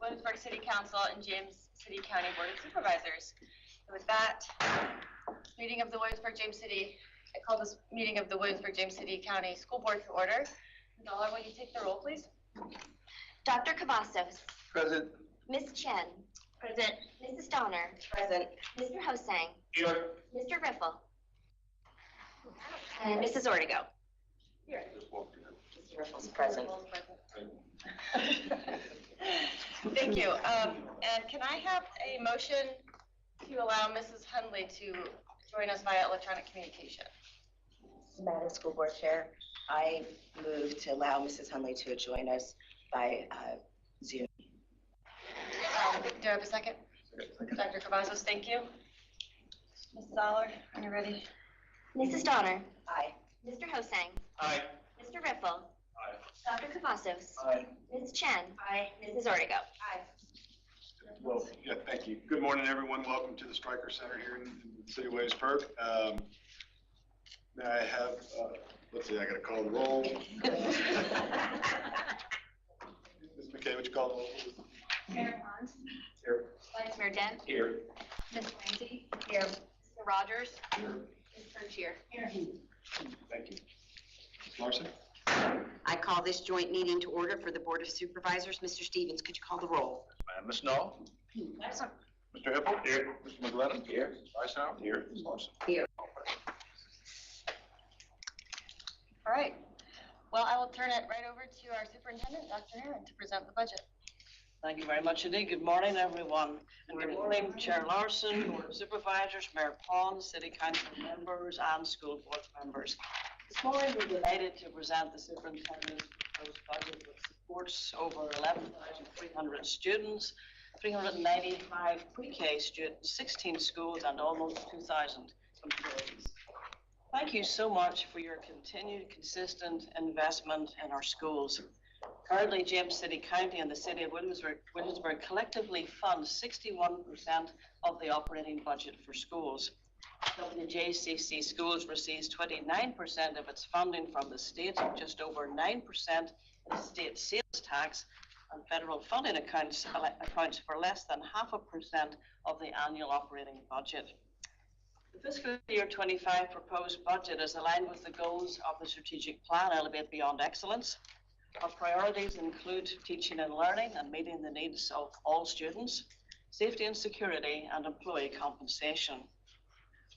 Williamsburg City Council and James City County Board of Supervisors. And with that, meeting of the Williamsburg-James City, I call this meeting of the Williamsburg-James City County School Board to order. Dollar, will you take the roll, please? Dr. Cavazos. Present. Ms. Chen. Present. Mrs. Donner. Present. Mr. Hosang. Here. Mr. Riffle. And Mrs. Ortego. Here. Mr. Riffle's present. Thank you. And can I have a motion to allow Mrs. Hundley to join us via electronic communication? Madam School Board Chair, I move to allow Mrs. Hundley to join us by Zoom. Do I have a second? Dr. Cavazos, thank you. Mrs. Dollar, are you ready? Mrs. Donner. Aye. Mr. Hosang. Aye. Mr. Riffle. Aye. Dr. Cavazos. Aye. Ms. Chen. Aye. Mrs. Ortego. Aye. Well, yeah, thank you. Good morning, everyone. Welcome to the Stryker Center here in the city of Williamsburg. May I have, let's see, I got to call the roll. Ms. McKay, would you call the roll? Mayor Pons. Here. Vice Mayor Dent. Here. Ms. Ramsey. Here. Mr. Rogers. Here. Ms. Frontier. Here. Thank you. Ms. Larson? I call this joint meeting to order for the Board of Supervisors. Mr. Stevens, could you call the roll? Ms. Knoll? Excellent. Mr. Hippel? Here. Mr. McGlennon? Here. Ms. Weishaus? Here. Ms. Larson? Here. All right. Well, I will turn it right over to our superintendent, Dr. Aaron, to present the budget. Thank you very much indeed. Good morning, everyone. And good morning, Chair Larson, Board of Supervisors, Mayor Pons, City Council members, and school board members. This morning, we're delighted to present the superintendent's proposed budget, which supports over 11,300 students, 395 pre-K students, 16 schools, and almost 2,000 employees. Thank you so much for your continued consistent investment in our schools. Currently, James City County and the City of Williamsburg collectively fund 61% of the operating budget for schools. WJCC Schools receives 29% of its funding from the state, just over 9% in state sales tax, and federal funding accounts for less than 0.5% of the annual operating budget. The fiscal year 25 proposed budget is aligned with the goals of the strategic plan, Elevate Beyond Excellence. Our priorities include teaching and learning and meeting the needs of all students, safety and security, and employee compensation.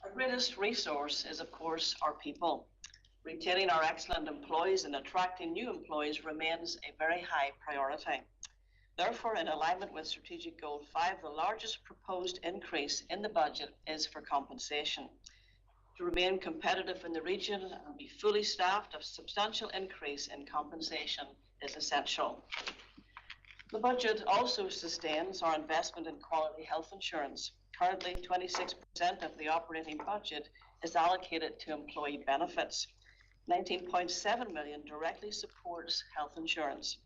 Our greatest resource is, of course, our people. Retaining our excellent employees and attracting new employees remains a very high priority. Therefore, in alignment with Strategic Goal 5, the largest proposed increase in the budget is for compensation. To remain competitive in the region and be fully staffed, a substantial increase in compensation is essential. The budget also sustains our investment in quality health insurance. Currently, 26% of the operating budget is allocated to employee benefits. 19.7 million directly supports health insurance.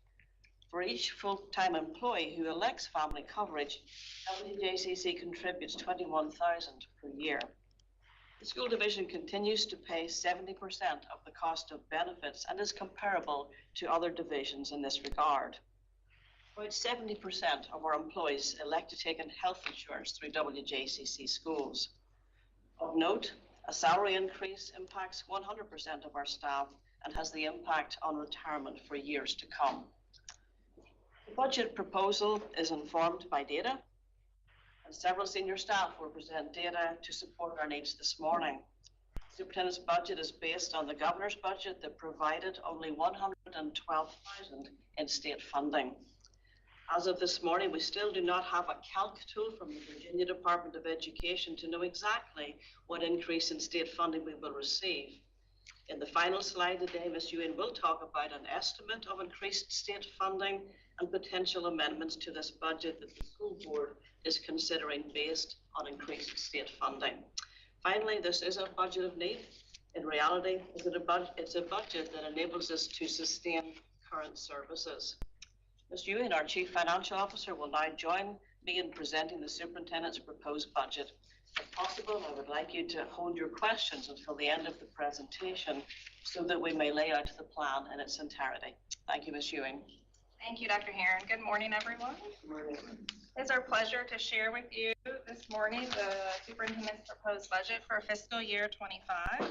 For each full-time employee who elects family coverage, WJCC contributes $21,000 per year. The school division continues to pay 70% of the cost of benefits and is comparable to other divisions in this regard. About 70% of our employees elect to take in health insurance through WJCC schools. Of note, a salary increase impacts 100% of our staff and has the impact on retirement for years to come. The budget proposal is informed by data, and several senior staff will present data to support our needs this morning. The superintendent's budget is based on the governor's budget that provided only $112,000 in state funding. As of this morning, we still do not have a calc tool from the Virginia Department of Education to know exactly what increase in state funding we will receive. In the final slide today, Ms. Ewan will talk about an estimate of increased state funding and potential amendments to this budget that the school board is considering based on increased state funding. Finally, this is a budget of need. In reality, it's a budget that enables us to sustain current services. Ms. Ewan, our Chief Financial Officer, will now join me in presenting the superintendent's proposed budget. If possible, I would like you to hold your questions until the end of the presentation so that we may lay out the plan in its entirety. Thank you, Ms. Ewing. Thank you, Dr. Heron. Good morning, everyone. It's our pleasure to share with you this morning the superintendent's proposed budget for fiscal year 25.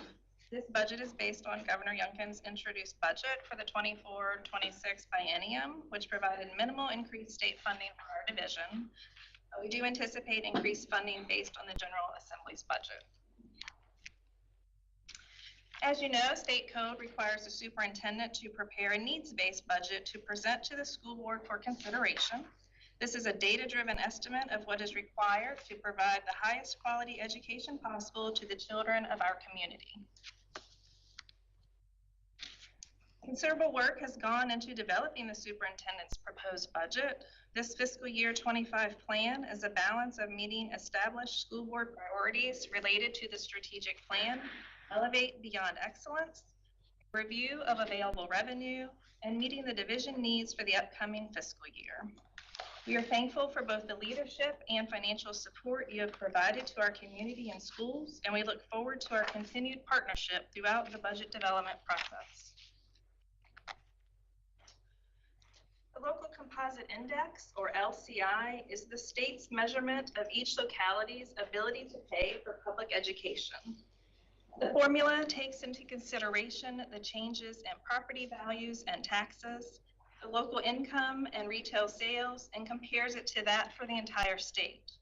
This budget is based on Governor Youngkin's introduced budget for the 24-26 biennium, which provided minimal increased state funding for our division. We do anticipate increased funding based on the General Assembly's budget. As you know, state code requires the superintendent to prepare a needs-based budget to present to the school board for consideration. This is a data-driven estimate of what is required to provide the highest quality education possible to the children of our community. Considerable work has gone into developing the superintendent's proposed budget. This fiscal year 25 plan is a balance of meeting established school board priorities related to the strategic plan, Elevate Beyond Excellence, review of available revenue, and meeting the division needs for the upcoming fiscal year. We are thankful for both the leadership and financial support you have provided to our community and schools, and we look forward to our continued partnership throughout the budget development process. The Local Composite Index, or LCI, is the state's measurement of each locality's ability to pay for public education. The formula takes into consideration the changes in property values and taxes, the local income and retail sales, and compares it to that for the entire state.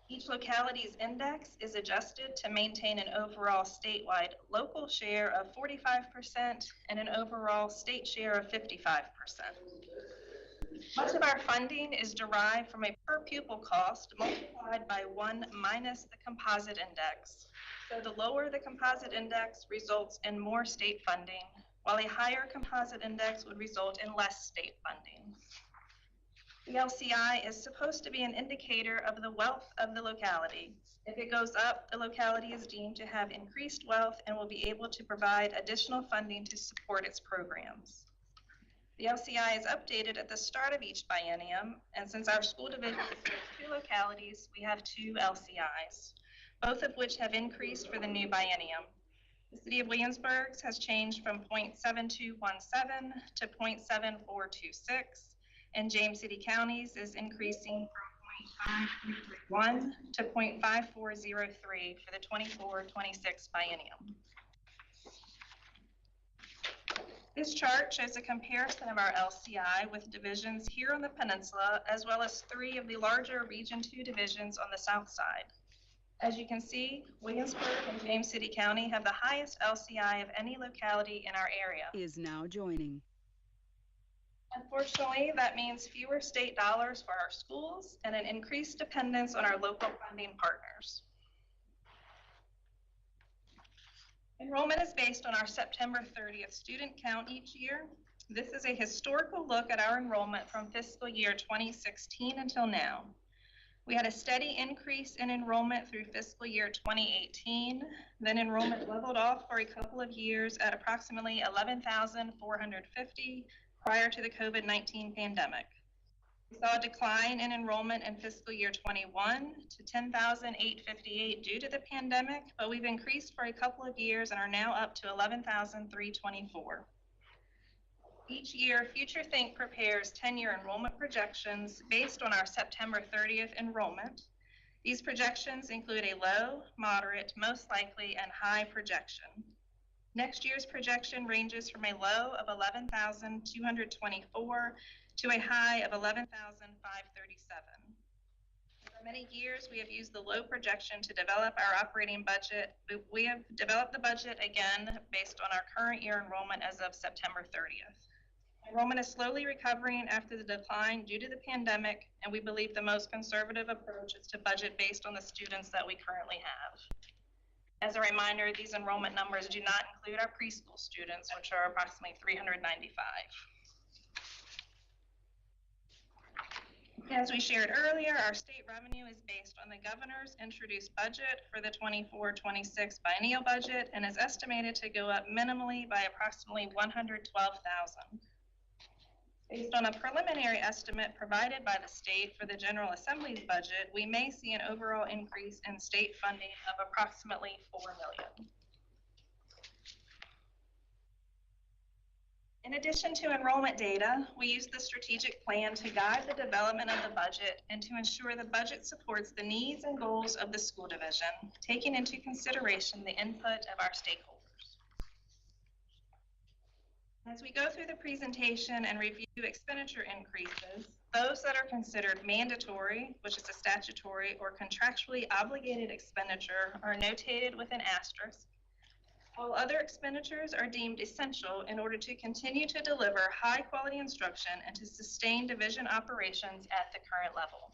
Each locality's index is adjusted to maintain an overall statewide local share of 45% and an overall state share of 55%. Much of our funding is derived from a per pupil cost multiplied by 1 minus the composite index. So the lower the composite index results in more state funding, while a higher composite index would result in less state funding. The LCI is supposed to be an indicator of the wealth of the locality. If it goes up, the locality is deemed to have increased wealth and will be able to provide additional funding to support its programs. The LCI is updated at the start of each biennium, and since our school division serves 2 localities, we have 2 LCIs, both of which have increased for the new biennium. The city of Williamsburg has changed from 0.7217 to 0.7426, and James City County's is increasing from 0.5331 to 0.5403 for the 24-26 biennium. This chart shows a comparison of our LCI with divisions here on the peninsula, as well as 3 of the larger Region 2 divisions on the south side. As you can see, Williamsburg and James City County have the highest LCI of any locality in our area. Is now joining. Unfortunately, that means fewer state dollars for our schools and an increased dependence on our local funding partners. Enrollment is based on our September 30th student count each year. This is a historical look at our enrollment from fiscal year 2016 until now. We had a steady increase in enrollment through fiscal year 2018, then enrollment leveled off for a couple of years at approximately 11,450 prior to the COVID-19 pandemic. We saw a decline in enrollment in fiscal year 21 to 10,858 due to the pandemic, but we've increased for a couple of years and are now up to 11,324. Each year, FutureThink prepares 10-year enrollment projections based on our September 30th enrollment. These projections include a low, moderate, most likely, and high projection. Next year's projection ranges from a low of 11,224 to a high of 11,537. For many years, we have used the low projection to develop our operating budget. We have developed the budget again based on our current year enrollment as of September 30th. Enrollment is slowly recovering after the decline due to the pandemic, and we believe the most conservative approach is to budget based on the students that we currently have. As a reminder, these enrollment numbers do not include our preschool students, which are approximately 395. As we shared earlier, our state revenue is based on the governor's introduced budget for the 24-26 biennial budget and is estimated to go up minimally by approximately $112,000. Based on a preliminary estimate provided by the state for the General Assembly's budget, we may see an overall increase in state funding of approximately $4 million. In addition to enrollment data, we use the strategic plan to guide the development of the budget and to ensure the budget supports the needs and goals of the school division, taking into consideration the input of our stakeholders. As we go through the presentation and review expenditure increases, those that are considered mandatory, which is a statutory or contractually obligated expenditure, are notated with an asterisk. All other expenditures are deemed essential in order to continue to deliver high-quality instruction and to sustain division operations at the current level.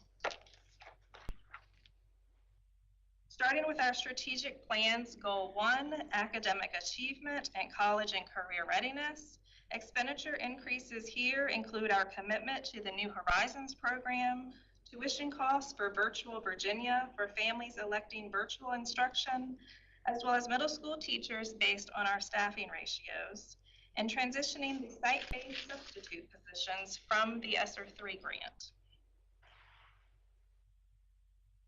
Starting with our strategic plan's Goal 1, academic achievement and college and career readiness, expenditure increases here include our commitment to the New Horizons program, tuition costs for Virtual Virginia for families electing virtual instruction, as well as middle school teachers based on our staffing ratios, and transitioning the site-based substitute positions from the ESSER 3 grant.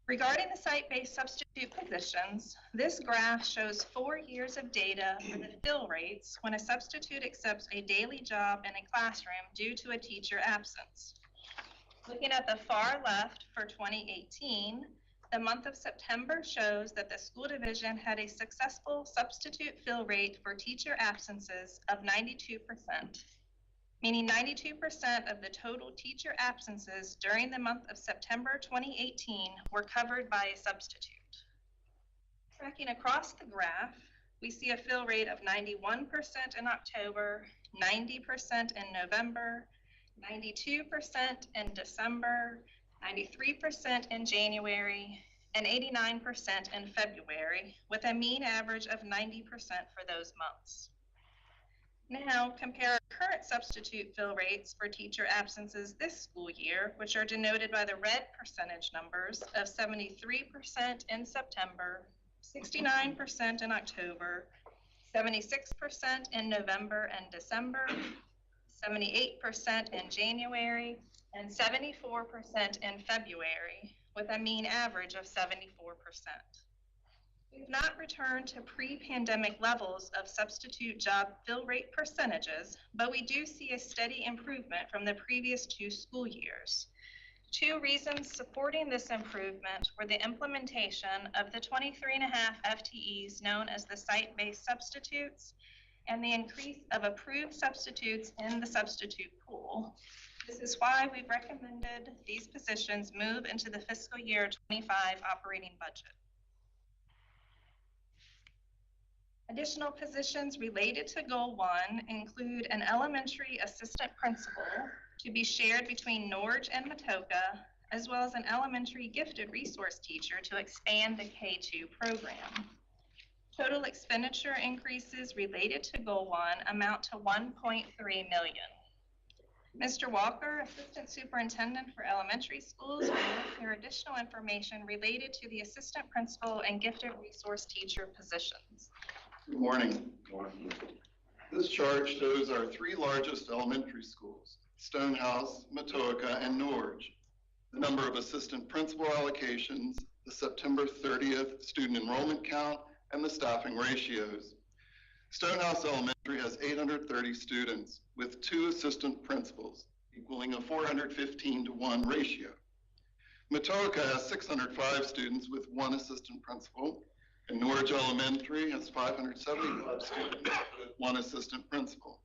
Regarding the site-based substitute positions, this graph shows 4 years of data for the fill rates when a substitute accepts a daily job in a classroom due to a teacher absence. Looking at the far left for 2018, the month of September shows that the school division had a successful substitute fill rate for teacher absences of 92%, meaning 92% of the total teacher absences during the month of September 2018 were covered by a substitute. Tracking across the graph, we see a fill rate of 91% in October, 90% in November, 92% in December, 93% in January, and 89% in February, with a mean average of 90% for those months. Now, compare our current substitute fill rates for teacher absences this school year, which are denoted by the red percentage numbers of 73% in September, 69% in October, 76% in November and December, 78% in January, and 74% in February, with a mean average of 74%. We've not returned to pre-pandemic levels of substitute job fill rate percentages, but we do see a steady improvement from the previous 2 school years. 2 reasons supporting this improvement were the implementation of the 23.5 FTEs known as the site-based substitutes and the increase of approved substitutes in the substitute pool. This is why we've recommended these positions move into the fiscal year 25 operating budget. Additional positions related to Goal 1 include an elementary assistant principal to be shared between Norge and Matoka, as well as an elementary gifted resource teacher to expand the K-2 program. Total expenditure increases related to Goal 1 amount to $1.3 million. Mr. Walker, Assistant Superintendent for Elementary Schools, will share additional information related to the assistant principal and gifted resource teacher positions. Good morning. This chart shows our 3 largest elementary schools, Stonehouse, Matoaka, and Norge, the number of assistant principal allocations, the September 30th student enrollment count, and the staffing ratios. Stonehouse Elementary has 830 students with 2 assistant principals, equaling a 415-to-1 ratio. Matoaka has 605 students with 1 assistant principal, and Norge Elementary has 575 students with 1 assistant principal.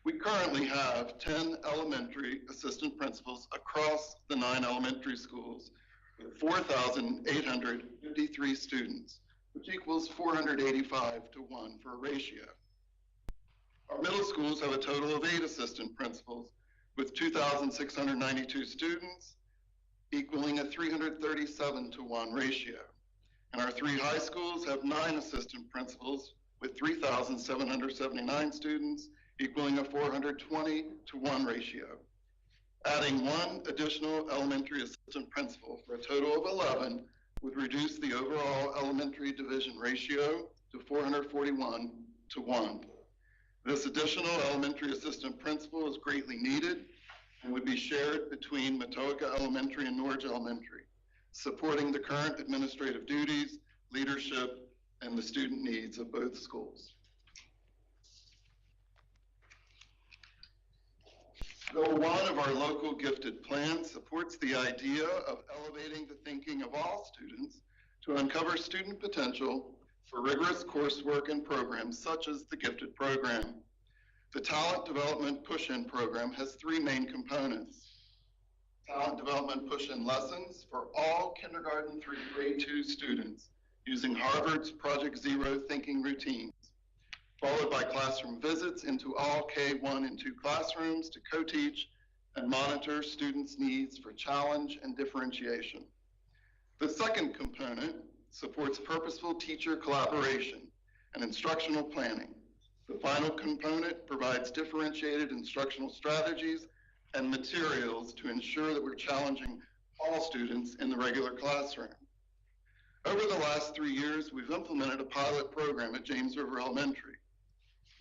We currently have 10 elementary assistant principals across the 9 elementary schools with 4,853 students, which equals 485-to-1 for a ratio. Our middle schools have a total of 8 assistant principals with 2,692 students, equaling a 337-to-1 ratio. And our 3 high schools have 9 assistant principals with 3,779 students, equaling a 420-to-1 ratio. Adding 1 additional elementary assistant principal for a total of 11 would reduce the overall elementary division ratio to 441-to-1. This additional elementary assistant principal is greatly needed and would be shared between Matoaka Elementary and Norge Elementary, supporting the current administrative duties, leadership, and the student needs of both schools. Goal 1 of our local gifted plan supports the idea of elevating the thinking of all students to uncover student potential for rigorous coursework and programs such as the gifted program. The Talent Development Push-In program has 3 main components. Talent Development Push-In lessons for all kindergarten through grade 2 students using Harvard's Project Zero thinking routines, followed by classroom visits into all K1 and 2 classrooms to co-teach and monitor students' needs for challenge and differentiation. The second component supports purposeful teacher collaboration and instructional planning. The final component provides differentiated instructional strategies and materials to ensure that we're challenging all students in the regular classroom. Over the last 3 years, we've implemented a pilot program at James River Elementary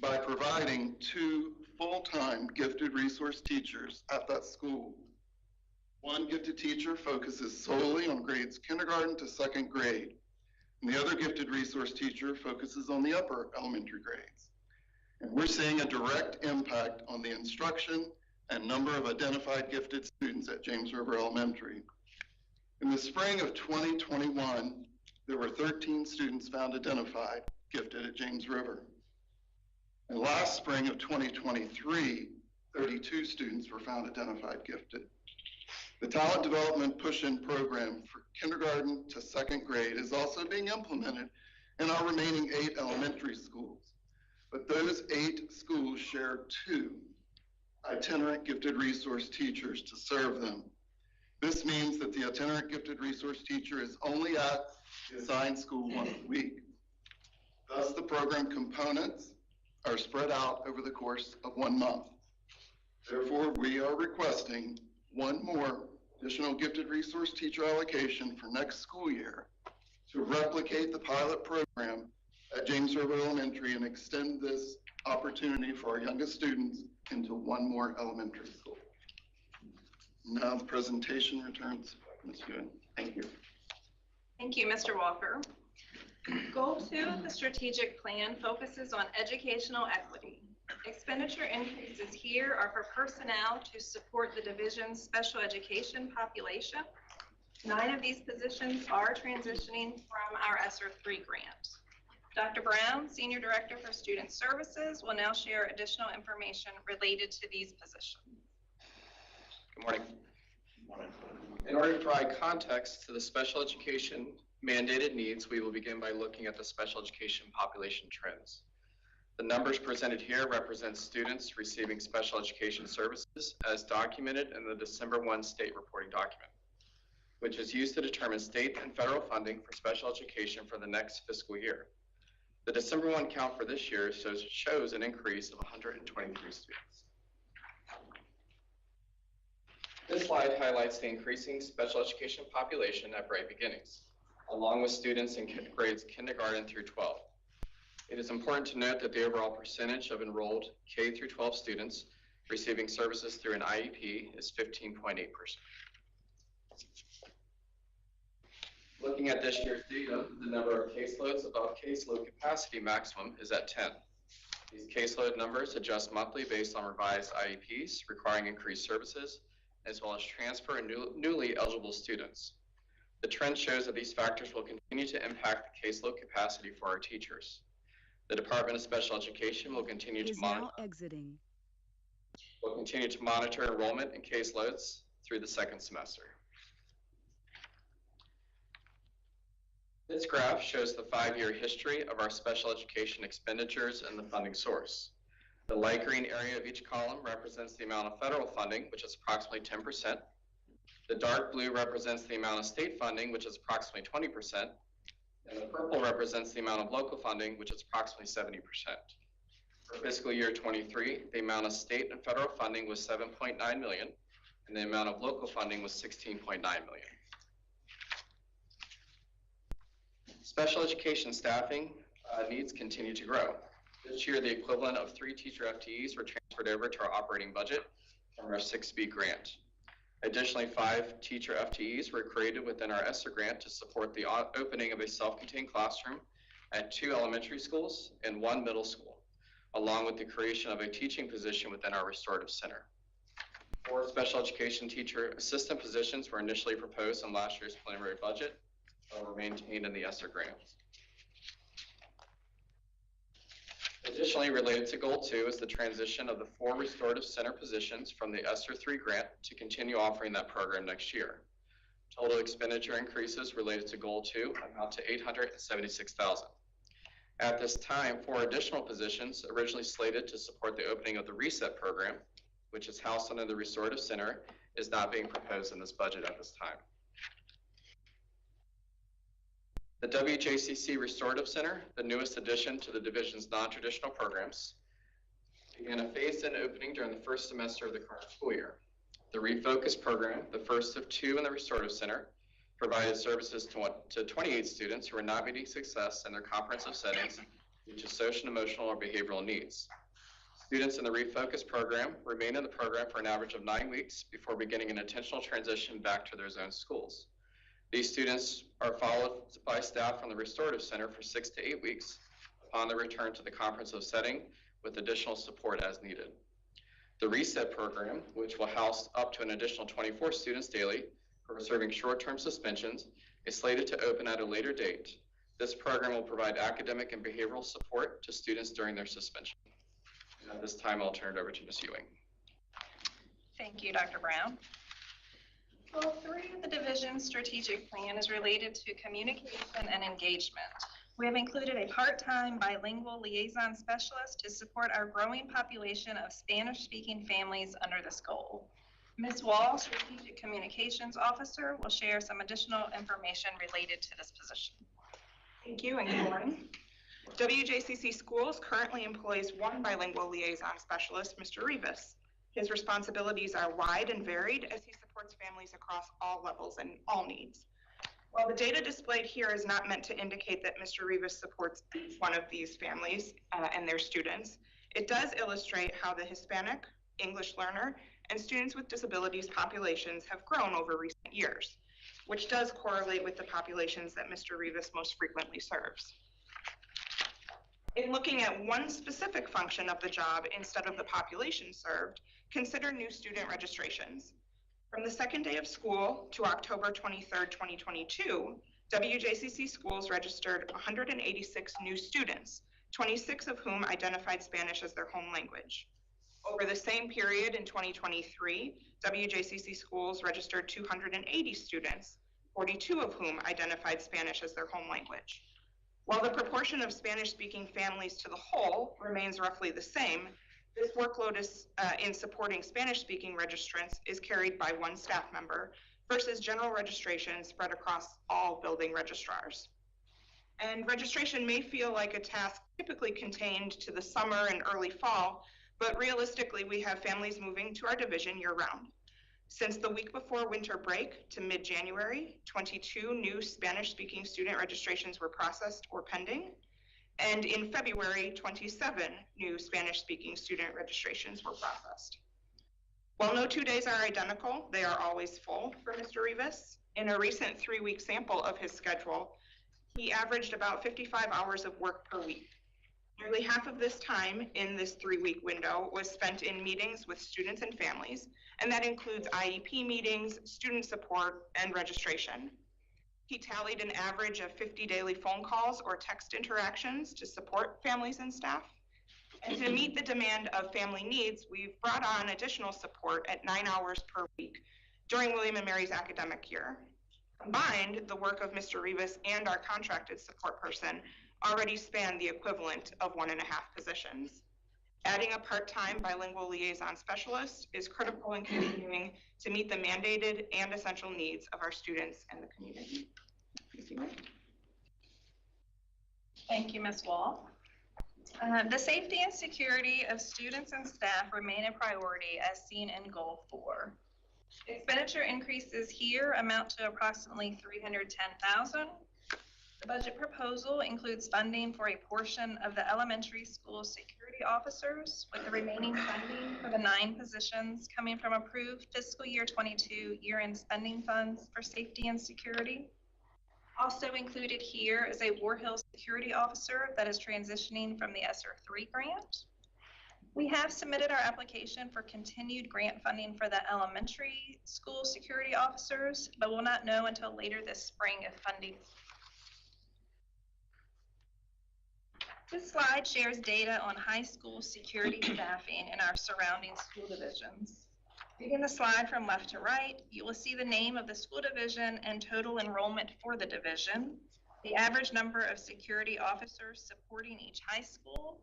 by providing 2 full-time gifted resource teachers at that school. One gifted teacher focuses solely on grades kindergarten to 2nd grade, and the other gifted resource teacher focuses on the upper elementary grades. And we're seeing a direct impact on the instruction and number of identified gifted students at James River Elementary. In the spring of 2021, there were 13 students found identified gifted at James River. And last spring of 2023, 32 students were found identified gifted. The Talent Development Push-In program for kindergarten to 2nd grade is also being implemented in our remaining 8 elementary schools. But those 8 schools share 2 itinerant gifted resource teachers to serve them. This means that the itinerant gifted resource teacher is only at the assigned school once a week. Thus, the program components are spread out over the course of 1 month. Therefore, we are requesting 1 more additional gifted resource teacher allocation for next school year to replicate the pilot program at James River Elementary and extend this opportunity for our youngest students into 1 more elementary school. Now the presentation returns to Ms. Ewan. Thank you. Thank you, Mr. Walker. Goal 2 of the strategic plan focuses on educational equity. Expenditure increases here are for personnel to support the division's special education population. 9 of these positions are transitioning from our ESSER 3 grant. Dr. Brown, Senior Director for Student Services, will now share additional information related to these positions. Good morning. In order to provide context to the special education mandated needs, we will begin by looking at the special education population trends. The numbers presented here represent students receiving special education services as documented in the December 1 state reporting document, which is used to determine state and federal funding for special education for the next fiscal year. The December 1 count for this year shows an increase of 123 students. This slide highlights the increasing special education population at Bright Beginnings, along with students in grades kindergarten through 12. It is important to note that the overall percentage of enrolled K through 12 students receiving services through an IEP is 15.8%. Looking at this year's data, the number of caseloads above caseload capacity maximum is at 10. These caseload numbers adjust monthly based on revised IEPs requiring increased services, as well as transfer and newly eligible students. The trend shows that these factors will continue to impact the caseload capacity for our teachers. The Department of Special Education will continue to monitor enrollment and caseloads through the 2nd semester. This graph shows the 5-year history of our special education expenditures and the funding source. The light green area of each column represents the amount of federal funding, which is approximately 10%. The dark blue represents the amount of state funding, which is approximately 20%. And the purple represents the amount of local funding, which is approximately 70%. For fiscal year 23, the amount of state and federal funding was $7.9 million, and the amount of local funding was $16.9 million. Special education staffing needs continue to grow. This year, the equivalent of 3 teacher FTEs were transferred over to our operating budget from our 6B grant. Additionally, 5 teacher FTEs were created within our ESSER grant to support the opening of a self-contained classroom at 2 elementary schools and 1 middle school, along with the creation of a teaching position within our restorative center. 4 special education teacher assistant positions were initially proposed in last year's preliminary budget, but were maintained in the ESSER grant. Additionally, related to Goal 2 is the transition of the 4 restorative center positions from the ESSER 3 grant to continue offering that program next year. Total expenditure increases related to Goal 2 amount to $876,000. At this time, 4 additional positions originally slated to support the opening of the Reset program, which is housed under the restorative center, is not being proposed in this budget at this time. The WJCC Restorative Center, the newest addition to the division's non-traditional programs, began a phased-in opening during the first semester of the current school year. The Refocus program, the first of 2 in the Restorative Center, provided services to 28 students who are not meeting success in their comprehensive settings due to social, emotional, or behavioral needs. Students in the Refocus program remain in the program for an average of 9 weeks before beginning an intentional transition back to their own schools. These students are followed by staff from the Restorative Center for 6 to 8 weeks upon their return to the comprehensive setting with additional support as needed. The Reset program, which will house up to an additional 24 students daily who are serving short-term suspensions, is slated to open at a later date. This program will provide academic and behavioral support to students during their suspension. And at this time, I'll turn it over to Ms. Ewing. Thank you, Dr. Brown. Goal 3 of the division's strategic plan is related to communication and engagement. We have included a part-time bilingual liaison specialist to support our growing population of Spanish-speaking families under this goal. Ms. Wall, Strategic Communications Officer, will share some additional information related to this position. Thank you and good morning. WJCC Schools currently employs 1 bilingual liaison specialist, Mr. Rivas. His responsibilities are wide and varied as he supports families across all levels and all needs. While the data displayed here is not meant to indicate that Mr. Rivas supports each one of these families and their students, it does illustrate how the Hispanic, English learner, and students with disabilities populations have grown over recent years, which does correlate with the populations that Mr. Rivas most frequently serves. In looking at one specific function of the job instead of the population served, consider new student registrations. From the second day of school to October 23rd, 2022, WJCC Schools registered 186 new students, 26 of whom identified Spanish as their home language. Over the same period in 2023, WJCC Schools registered 280 students, 42 of whom identified Spanish as their home language. While the proportion of Spanish-speaking families to the whole remains roughly the same, this workload is, in supporting Spanish-speaking registrants is carried by 1 staff member versus general registration spread across all building registrars. And registration may feel like a task typically contained to the summer and early fall, but realistically, we have families moving to our division year-round. Since the week before winter break to mid-January, 22 new Spanish-speaking student registrations were processed or pending. And in February, 27 new Spanish-speaking student registrations were processed. While no 2 days are identical, they are always full for Mr. Rivas. In a recent 3-week sample of his schedule, he averaged about 55 hours of work per week. Nearly half of this time in this 3-week window was spent in meetings with students and families, and that includes IEP meetings, student support, and registration. He tallied an average of 50 daily phone calls or text interactions to support families and staff. And to meet the demand of family needs, we've brought on additional support at 9 hours per week during William & Mary's academic year. Combined, the work of Mr. Rivas and our contracted support person already span the equivalent of 1.5 positions. Adding a part-time bilingual liaison specialist is critical in continuing to meet the mandated and essential needs of our students and the community. Thank you, Ms. Wall. The safety and security of students and staff remain a priority as seen in Goal 4. Expenditure increases here amount to approximately $310,000. The budget proposal includes funding for a portion of the elementary school security officers, with the remaining funding for the 9 positions coming from approved fiscal year 22 year-end spending funds for safety and security. Also included here is a War Hill security officer that is transitioning from the ESSER 3 grant. We have submitted our application for continued grant funding for the elementary school security officers, but will not know until later this spring if funding. This slide shares data on high school security staffing in our surrounding school divisions. Reading the slide from left to right, you will see the name of the school division and total enrollment for the division, the average number of security officers supporting each high school,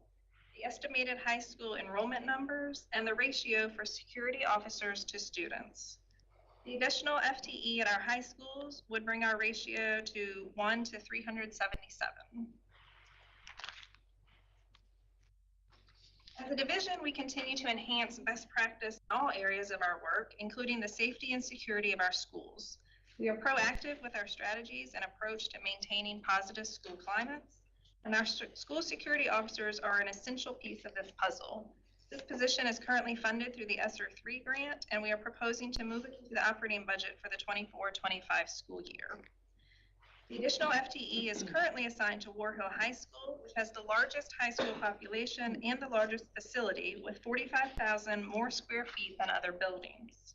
the estimated high school enrollment numbers, and the ratio for security officers to students. The additional FTE at our high schools would bring our ratio to 1 to 377. As a division, we continue to enhance best practice in all areas of our work, including the safety and security of our schools. We are proactive with our strategies and approach to maintaining positive school climates, and our school security officers are an essential piece of this puzzle. This position is currently funded through the ESSER 3 grant, and we are proposing to move it into the operating budget for the 24-25 school year. The additional FTE is currently assigned to War Hill High School, which has the largest high school population and the largest facility with 45,000 more square feet than other buildings.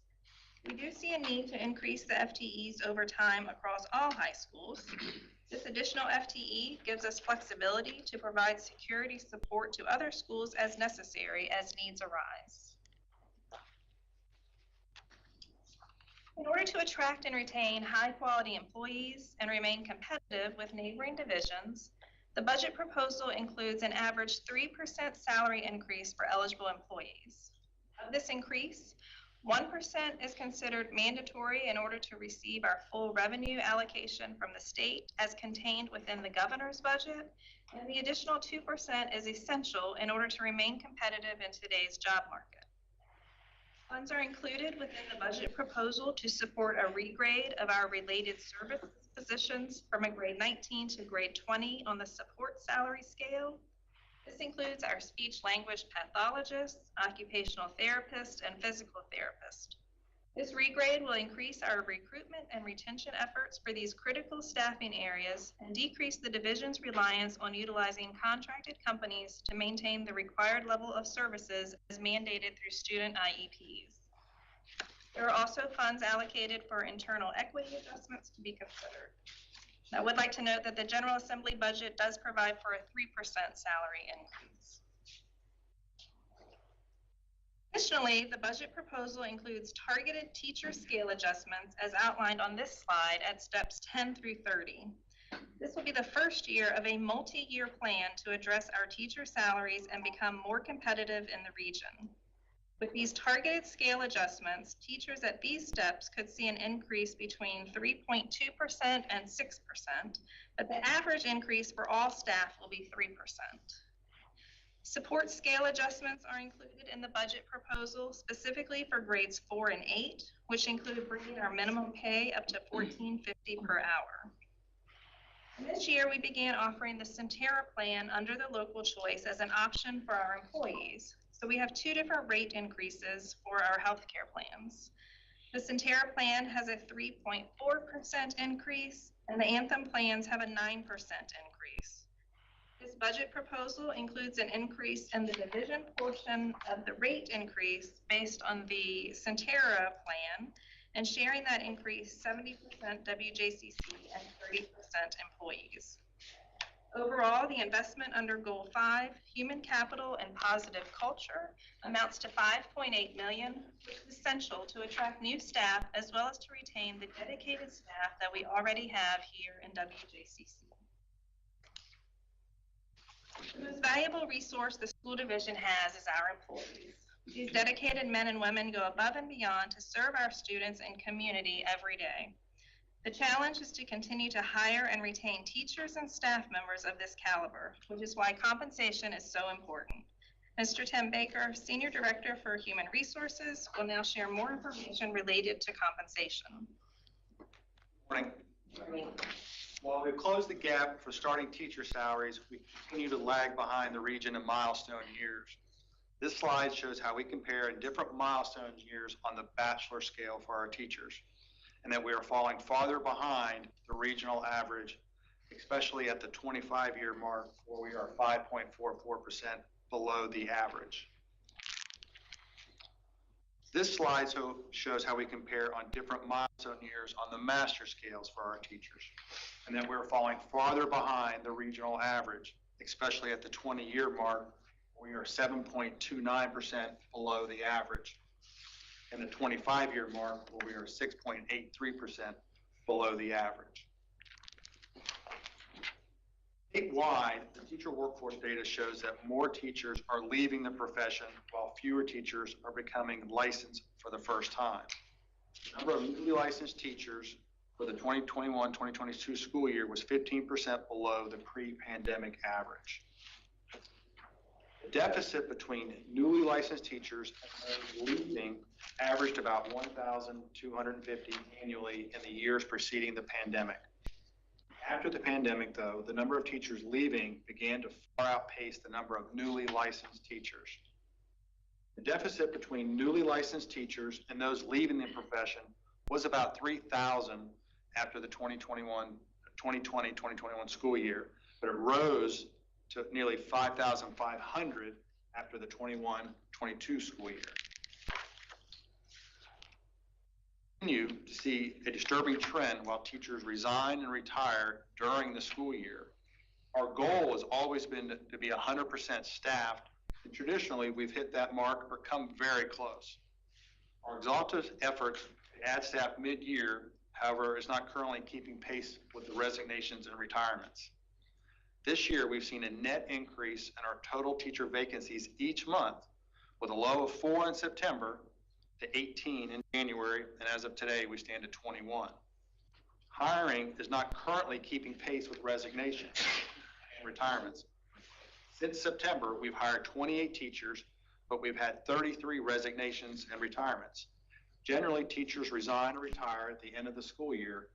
We do see a need to increase the FTEs over time across all high schools. This additional FTE gives us flexibility to provide security support to other schools as necessary as needs arise. In order to attract and retain high-quality employees and remain competitive with neighboring divisions, the budget proposal includes an average 3% salary increase for eligible employees. Of this increase, 1% is considered mandatory in order to receive our full revenue allocation from the state as contained within the governor's budget, and the additional 2% is essential in order to remain competitive in today's job market. Funds are included within the budget proposal to support a regrade of our related services positions from a grade 19 to grade 20 on the support salary scale. This includes our speech language pathologists, occupational therapists, and physical therapists. This regrade will increase our recruitment and retention efforts for these critical staffing areas and decrease the division's reliance on utilizing contracted companies to maintain the required level of services as mandated through student IEPs. There are also funds allocated for internal equity adjustments to be considered. I would like to note that the General Assembly budget does provide for a 3% salary increase. Additionally, the budget proposal includes targeted teacher scale adjustments as outlined on this slide at steps 10 through 30. This will be the first year of a multi-year plan to address our teacher salaries and become more competitive in the region. With these targeted scale adjustments, teachers at these steps could see an increase between 3.2% and 6%, but the average increase for all staff will be 3%. Support scale adjustments are included in the budget proposal specifically for grades 4 and 8, which include bringing our minimum pay up to $14.50 per hour. And this year, we began offering the Centera plan under the local choice as an option for our employees. So we have two different rate increases for our healthcare plans. The Centera plan has a 3.4% increase, and the Anthem plans have a 9% increase. This budget proposal includes an increase in the division portion of the rate increase based on the Centera plan, and sharing that increase 70% WJCC and 30% employees. Overall, the investment under Goal 5, Human Capital and Positive Culture, amounts to $5.8 million, which is essential to attract new staff as well as to retain the dedicated staff that we already have here in WJCC. The most valuable resource the school division has is our employees. These dedicated men and women go above and beyond to serve our students and community every day. The challenge is to continue to hire and retain teachers and staff members of this caliber, which is why compensation is so important. Mr. Tim Baker, Senior Director for Human Resources, will now share more information related to compensation. Morning. While we've closed the gap for starting teacher salaries, we continue to lag behind the region in milestone years. This slide shows how we compare in different milestone years on the bachelor scale for our teachers, and that we are falling farther behind the regional average, especially at the 25-year mark, where we are 5.44% below the average. This slide shows how we compare on different milestone years on the master scales for our teachers, and that we're falling farther behind the regional average, especially at the 20-year mark. We are 7.29% below the average, and the 25-year mark, where we are 6.83% below the average. Statewide, the teacher workforce data shows that more teachers are leaving the profession while fewer teachers are becoming licensed for the first time. The number of newly licensed teachers for the 2021-2022 school year was 15% below the pre-pandemic average. The deficit between newly licensed teachers and those leaving averaged about 1,250 annually in the years preceding the pandemic. After the pandemic, though, the number of teachers leaving began to far outpace the number of newly licensed teachers. The deficit between newly licensed teachers and those leaving the profession was about 3,000 after the 2020-2021 school year, but it rose to nearly 5,500 after the 21-22 school year. Continue to see a disturbing trend while teachers resign and retire during the school year. Our goal has always been to be 100% staffed, and traditionally we've hit that mark or come very close. Our exhaustive efforts to add staff mid-year, however, is not currently keeping pace with the resignations and retirements. This year, we've seen a net increase in our total teacher vacancies each month, with a low of 4 in September to 18 in January, and as of today, we stand at 21. Hiring is not currently keeping pace with resignations and retirements. Since September, we've hired 28 teachers, but we've had 33 resignations and retirements. Generally, teachers resign or retire at the end of the school year,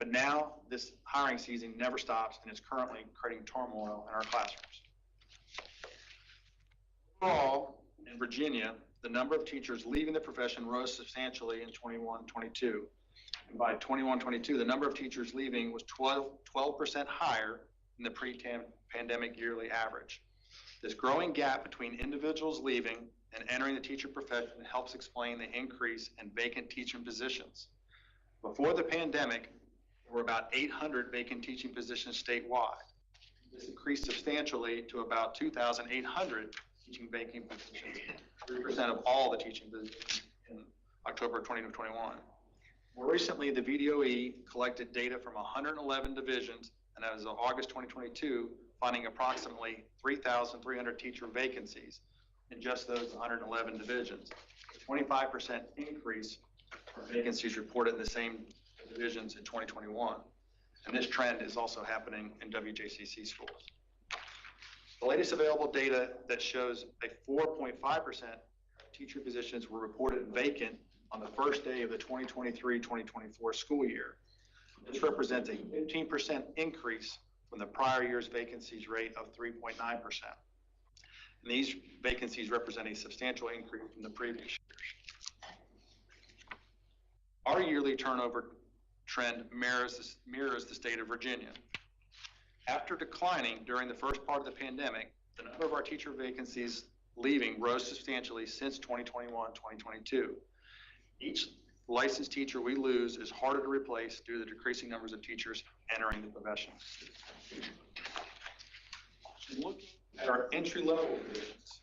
but now this hiring season never stops and is currently creating turmoil in our classrooms. Overall, in Virginia, the number of teachers leaving the profession rose substantially in 21-22. And by 21-22, the number of teachers leaving was 12% higher than the pre-pandemic yearly average. This growing gap between individuals leaving and entering the teacher profession helps explain the increase in vacant teaching positions. Before the pandemic, there were about 800 vacant teaching positions statewide. This increased substantially to about 2,800 teaching vacant positions, 3% of all the teaching positions in October 2021. More recently, the VDOE collected data from 111 divisions, and as of August 2022, finding approximately 3,300 teacher vacancies in just those 111 divisions, a 25% increase from vacancies reported in the same divisions in 2021. And this trend is also happening in WJCC schools. The latest available data that shows a 4.5% of teacher positions were reported vacant on the first day of the 2023-2024 school year. This represents a 15% increase from the prior year's vacancies rate of 3.9%. And these vacancies represent a substantial increase from the previous years. Our yearly turnover trend mirrors the state of Virginia. After declining during the first part of the pandemic, the number of our teacher vacancies leaving rose substantially since 2021-2022. Each licensed teacher we lose is harder to replace due to the decreasing numbers of teachers entering the profession. Looking at our entry-level positions,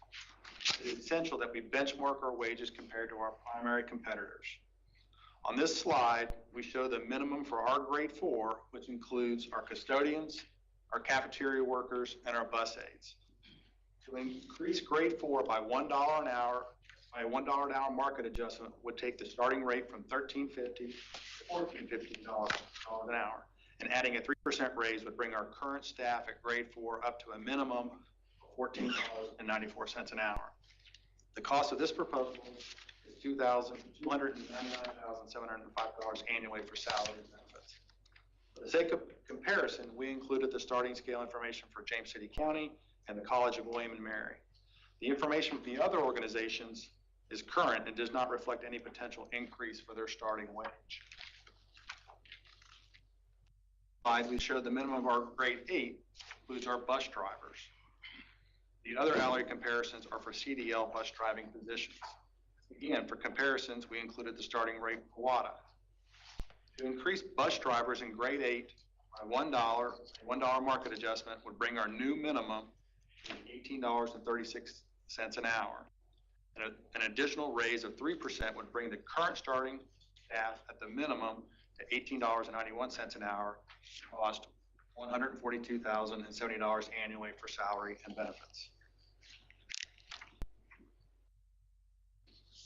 it is essential that we benchmark our wages compared to our primary competitors. On this slide, we show the minimum for our grade 4, which includes our custodians, our cafeteria workers, and our bus aides. To increase grade 4 by $1 an hour, by a $1 an hour market adjustment would take the starting rate from $13.50 to $14.50 an hour, and adding a 3% raise would bring our current staff at grade 4 up to a minimum of $14.94 an hour. The cost of this proposal is $299,705 annually for salaries and benefits. For the sake of comparison, we included the starting scale information for James City County and the College of William and Mary. The information from the other organizations is current and does not reflect any potential increase for their starting wage. Slide, we show the minimum of our grade 8 includes our bus drivers. The other hourly comparisons are for CDL bus driving positions. Again, for comparisons, we included the starting rate for WADA. To increase bus drivers in grade 8 by $1 market adjustment would bring our new minimum to $18.36 an hour. And an additional raise of 3% would bring the current starting staff at the minimum to $18.91 an hour, cost $142,070 annually for salary and benefits.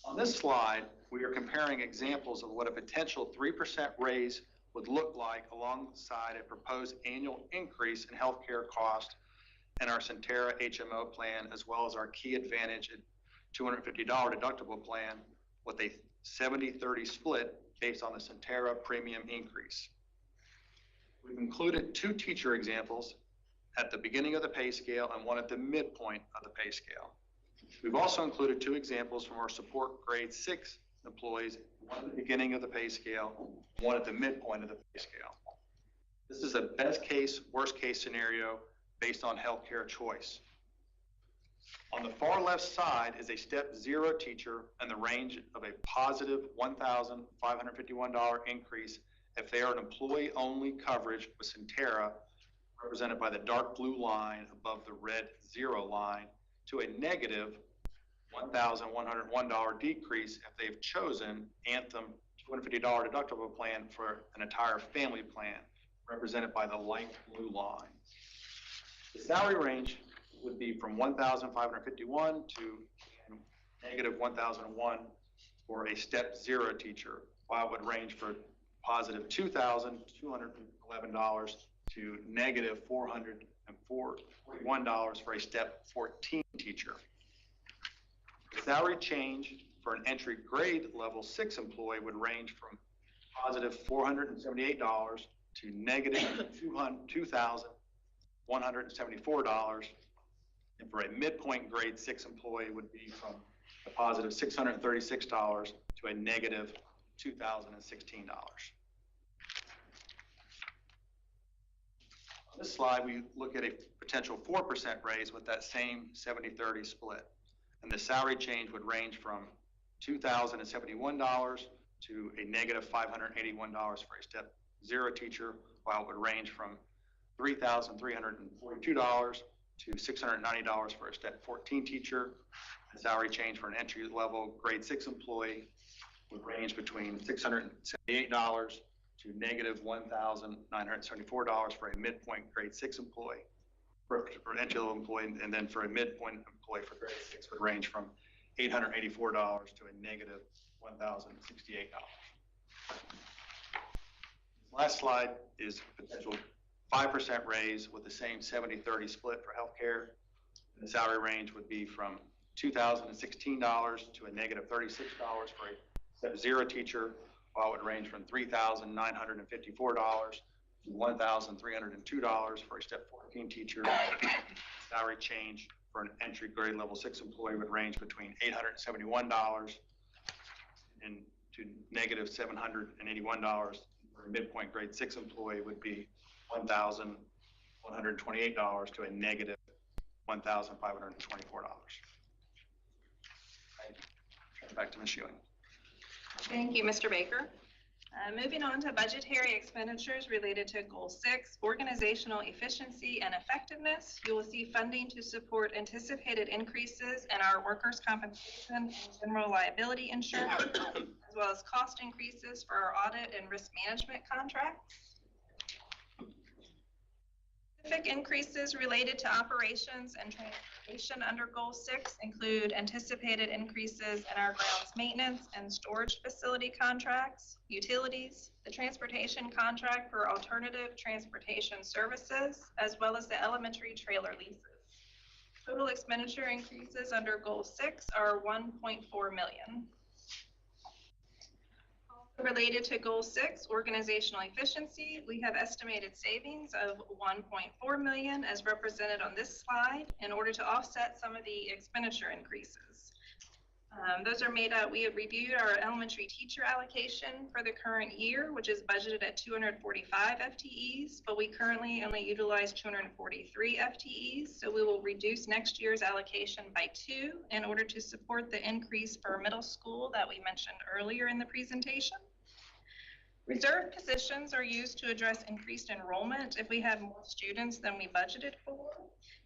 On this slide, we are comparing examples of what a potential 3% raise would look like alongside a proposed annual increase in healthcare cost in our Centera HMO plan, as well as our Key Advantage at $250 deductible plan with a 70-30 split based on the Centera premium increase. We've included 2 teacher examples at the beginning of the pay scale and one at the midpoint of the pay scale. We've also included 2 examples from our support grade 6 employees, one at the beginning of the pay scale, one at the midpoint of the pay scale. This is a best case, worst case scenario based on healthcare choice. On the far left side is a step 0 teacher and the range of a positive $1,551 increase if they are an employee-only coverage with Centera, represented by the dark blue line above the red 0 line, to a negative $1,101 decrease if they've chosen Anthem $250 deductible plan for an entire family plan, represented by the light blue line. The salary range would be from $1,551 to negative $1,001 for a step 0 teacher, while it would range for positive $2,211 to negative $441 for a step 14 teacher. The salary change for an entry grade level 6 employee would range from positive $478 to negative $2,174, and for a midpoint grade 6 employee would be from a positive $636 to a negative $2,016. On this slide, we look at a potential 4% raise with that same 70-30 split. And the salary change would range from $2,071 to a negative $581 for a step 0 teacher, while it would range from $3,342 to $690 for a step 14 teacher. The salary change for an entry level grade 6 employee would range between $678 to negative $1,974 for a midpoint grade 6 employee, for an entry level employee, and then for a midpoint employee for grade 6 would range from $884 to a negative $1,068. Last slide is potential 5% raise with the same 70-30 split for healthcare. The salary range would be from $2,016 to a negative $36 for a step 0 teacher, while it would range from $3,954 to $1,302 for a step 14 teacher. Salary change for an entry grade level 6 employee would range between $871 and to negative $781. For a midpoint grade 6 employee would be $1,128 to a negative $1,524. Back to Ms. Ewing. Thank you, Mr. Baker. Moving on to budgetary expenditures related to Goal 6, organizational efficiency and effectiveness. You will see funding to support anticipated increases in our workers' compensation and general liability insurance, as well as cost increases for our audit and risk management contracts. Specific increases related to operations and transportation under Goal 6 include anticipated increases in our grounds maintenance and storage facility contracts, utilities, the transportation contract for alternative transportation services, as well as the elementary trailer leases. Total expenditure increases under Goal 6 are $1.4 million. Related to Goal 6, organizational efficiency, we have estimated savings of $1.4 million as represented on this slide in order to offset some of the expenditure increases. Those are made up, we have reviewed our elementary teacher allocation for the current year, which is budgeted at 245 FTEs, but we currently only utilize 243 FTEs. So we will reduce next year's allocation by 2 in order to support the increase for middle school that we mentioned earlier in the presentation. Reserve positions are used to address increased enrollment if we have more students than we budgeted for.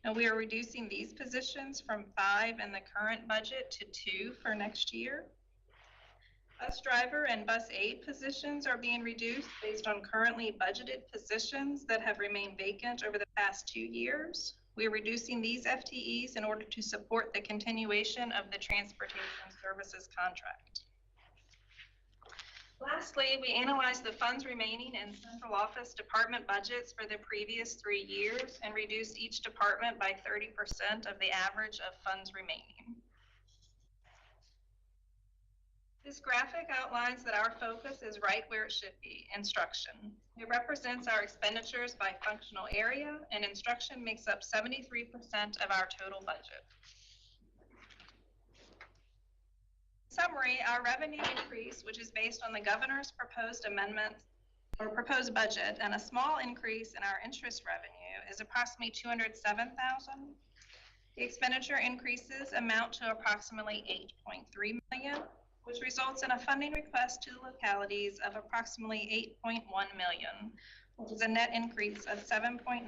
And we are reducing these positions from 5 in the current budget to 2 for next year. Bus driver and bus aide positions are being reduced based on currently budgeted positions that have remained vacant over the past 2 years. We are reducing these FTEs in order to support the continuation of the transportation services contract. Lastly, we analyzed the funds remaining in central office department budgets for the previous 3 years and reduced each department by 30% of the average of funds remaining. This graphic outlines that our focus is right where it should be, instruction. It represents our expenditures by functional area, and instruction makes up 73% of our total budget. Summary, our revenue increase, which is based on the governor's proposed amendment or proposed budget, and a small increase in our interest revenue is approximately $207,000. The expenditure increases amount to approximately $8.3 million, which results in a funding request to localities of approximately $8.1 million, which is a net increase of 7.9%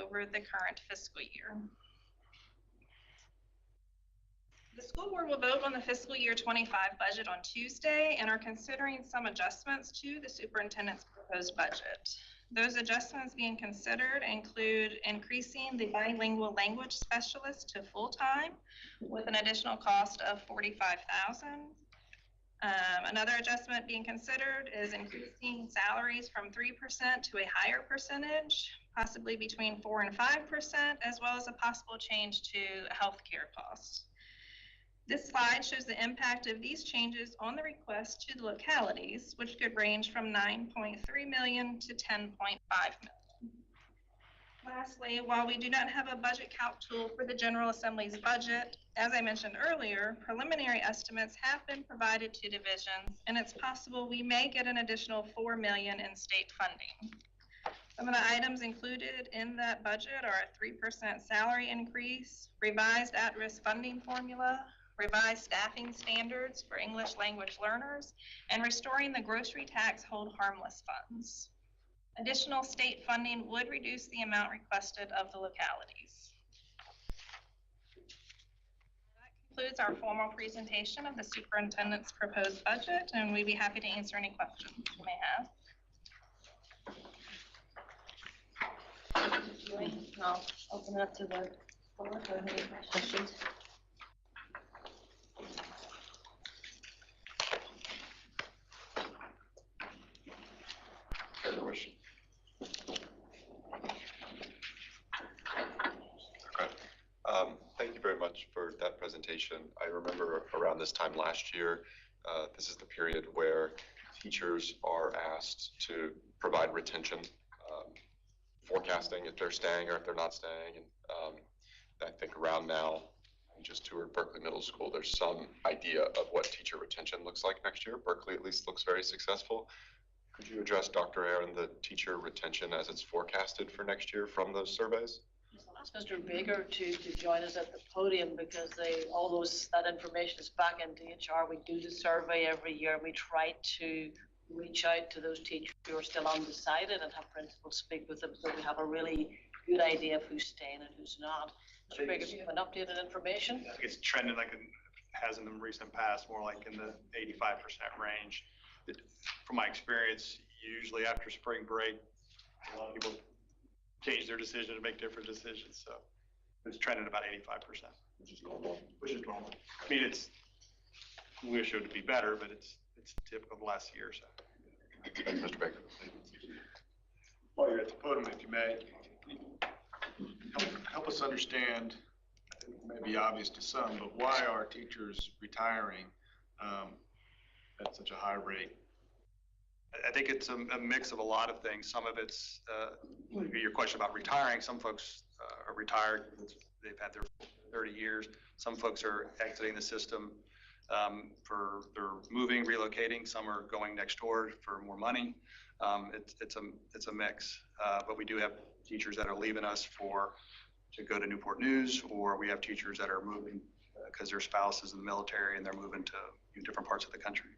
over the current fiscal year. The school board will vote on the fiscal year 25 budget on Tuesday and are considering some adjustments to the superintendent's proposed budget. Those adjustments being considered include increasing the bilingual language specialist to full-time with an additional cost of $45,000. Another adjustment being considered is increasing salaries from 3% to a higher percentage, possibly between 4 and 5%, as well as a possible change to healthcare costs. This slide shows the impact of these changes on the request to the localities, which could range from $9.3 million to $10.5 million. Lastly, while we do not have a budget calc tool for the General Assembly's budget, as I mentioned earlier, preliminary estimates have been provided to divisions, and it's possible we may get an additional $4 million in state funding. Some of the items included in that budget are a 3% salary increase, revised at-risk funding formula, revised staffing standards for English language learners, and restoring the grocery tax hold harmless funds. Additional state funding would reduce the amount requested of the localities. That concludes our formal presentation of the superintendent's proposed budget, and we'd be happy to answer any questions you may have. I'll open it up to the board for any questions. Thank you very much for that presentation. I remember around this time last year, this is the period where teachers are asked to provide retention, forecasting if they're staying or if they're not staying. And I think around now, I just toured Berkeley Middle School, there's some idea of what teacher retention looks like next year. Berkeley at least looks very successful. Could you address, Dr. Aaron, the teacher retention as it's forecasted for next year from those surveys? I'll ask Mr. Baker to join us at the podium because that information is back into HR. We do the survey every year. We try to reach out to those teachers who are still undecided and have principals speak with them so we have a really good idea of who's staying and who's not. Mr. Baker, do you have an updated information? I think it's trending like it has in the recent past, more like in the 85% range. From my experience, usually after spring break, a lot of people change their decision to make different decisions. So it's trending about 85%. Which is normal. I mean, we wish it would be better, but it's typical of the last year or so. Thanks, Mr. Baker. While you're at the podium, if you may, help us understand, it may be obvious to some, but why are teachers retiring at such a high rate? I think it's a mix of a lot of things. Some of it's your question about retiring. Some folks are retired. They've had their 30 years. Some folks are exiting the system they're moving, relocating. Some are going next door for more money. It's a mix. But we do have teachers that are leaving us to go to Newport News, or we have teachers that are moving because their spouse is in the military and they're moving to different parts of the country.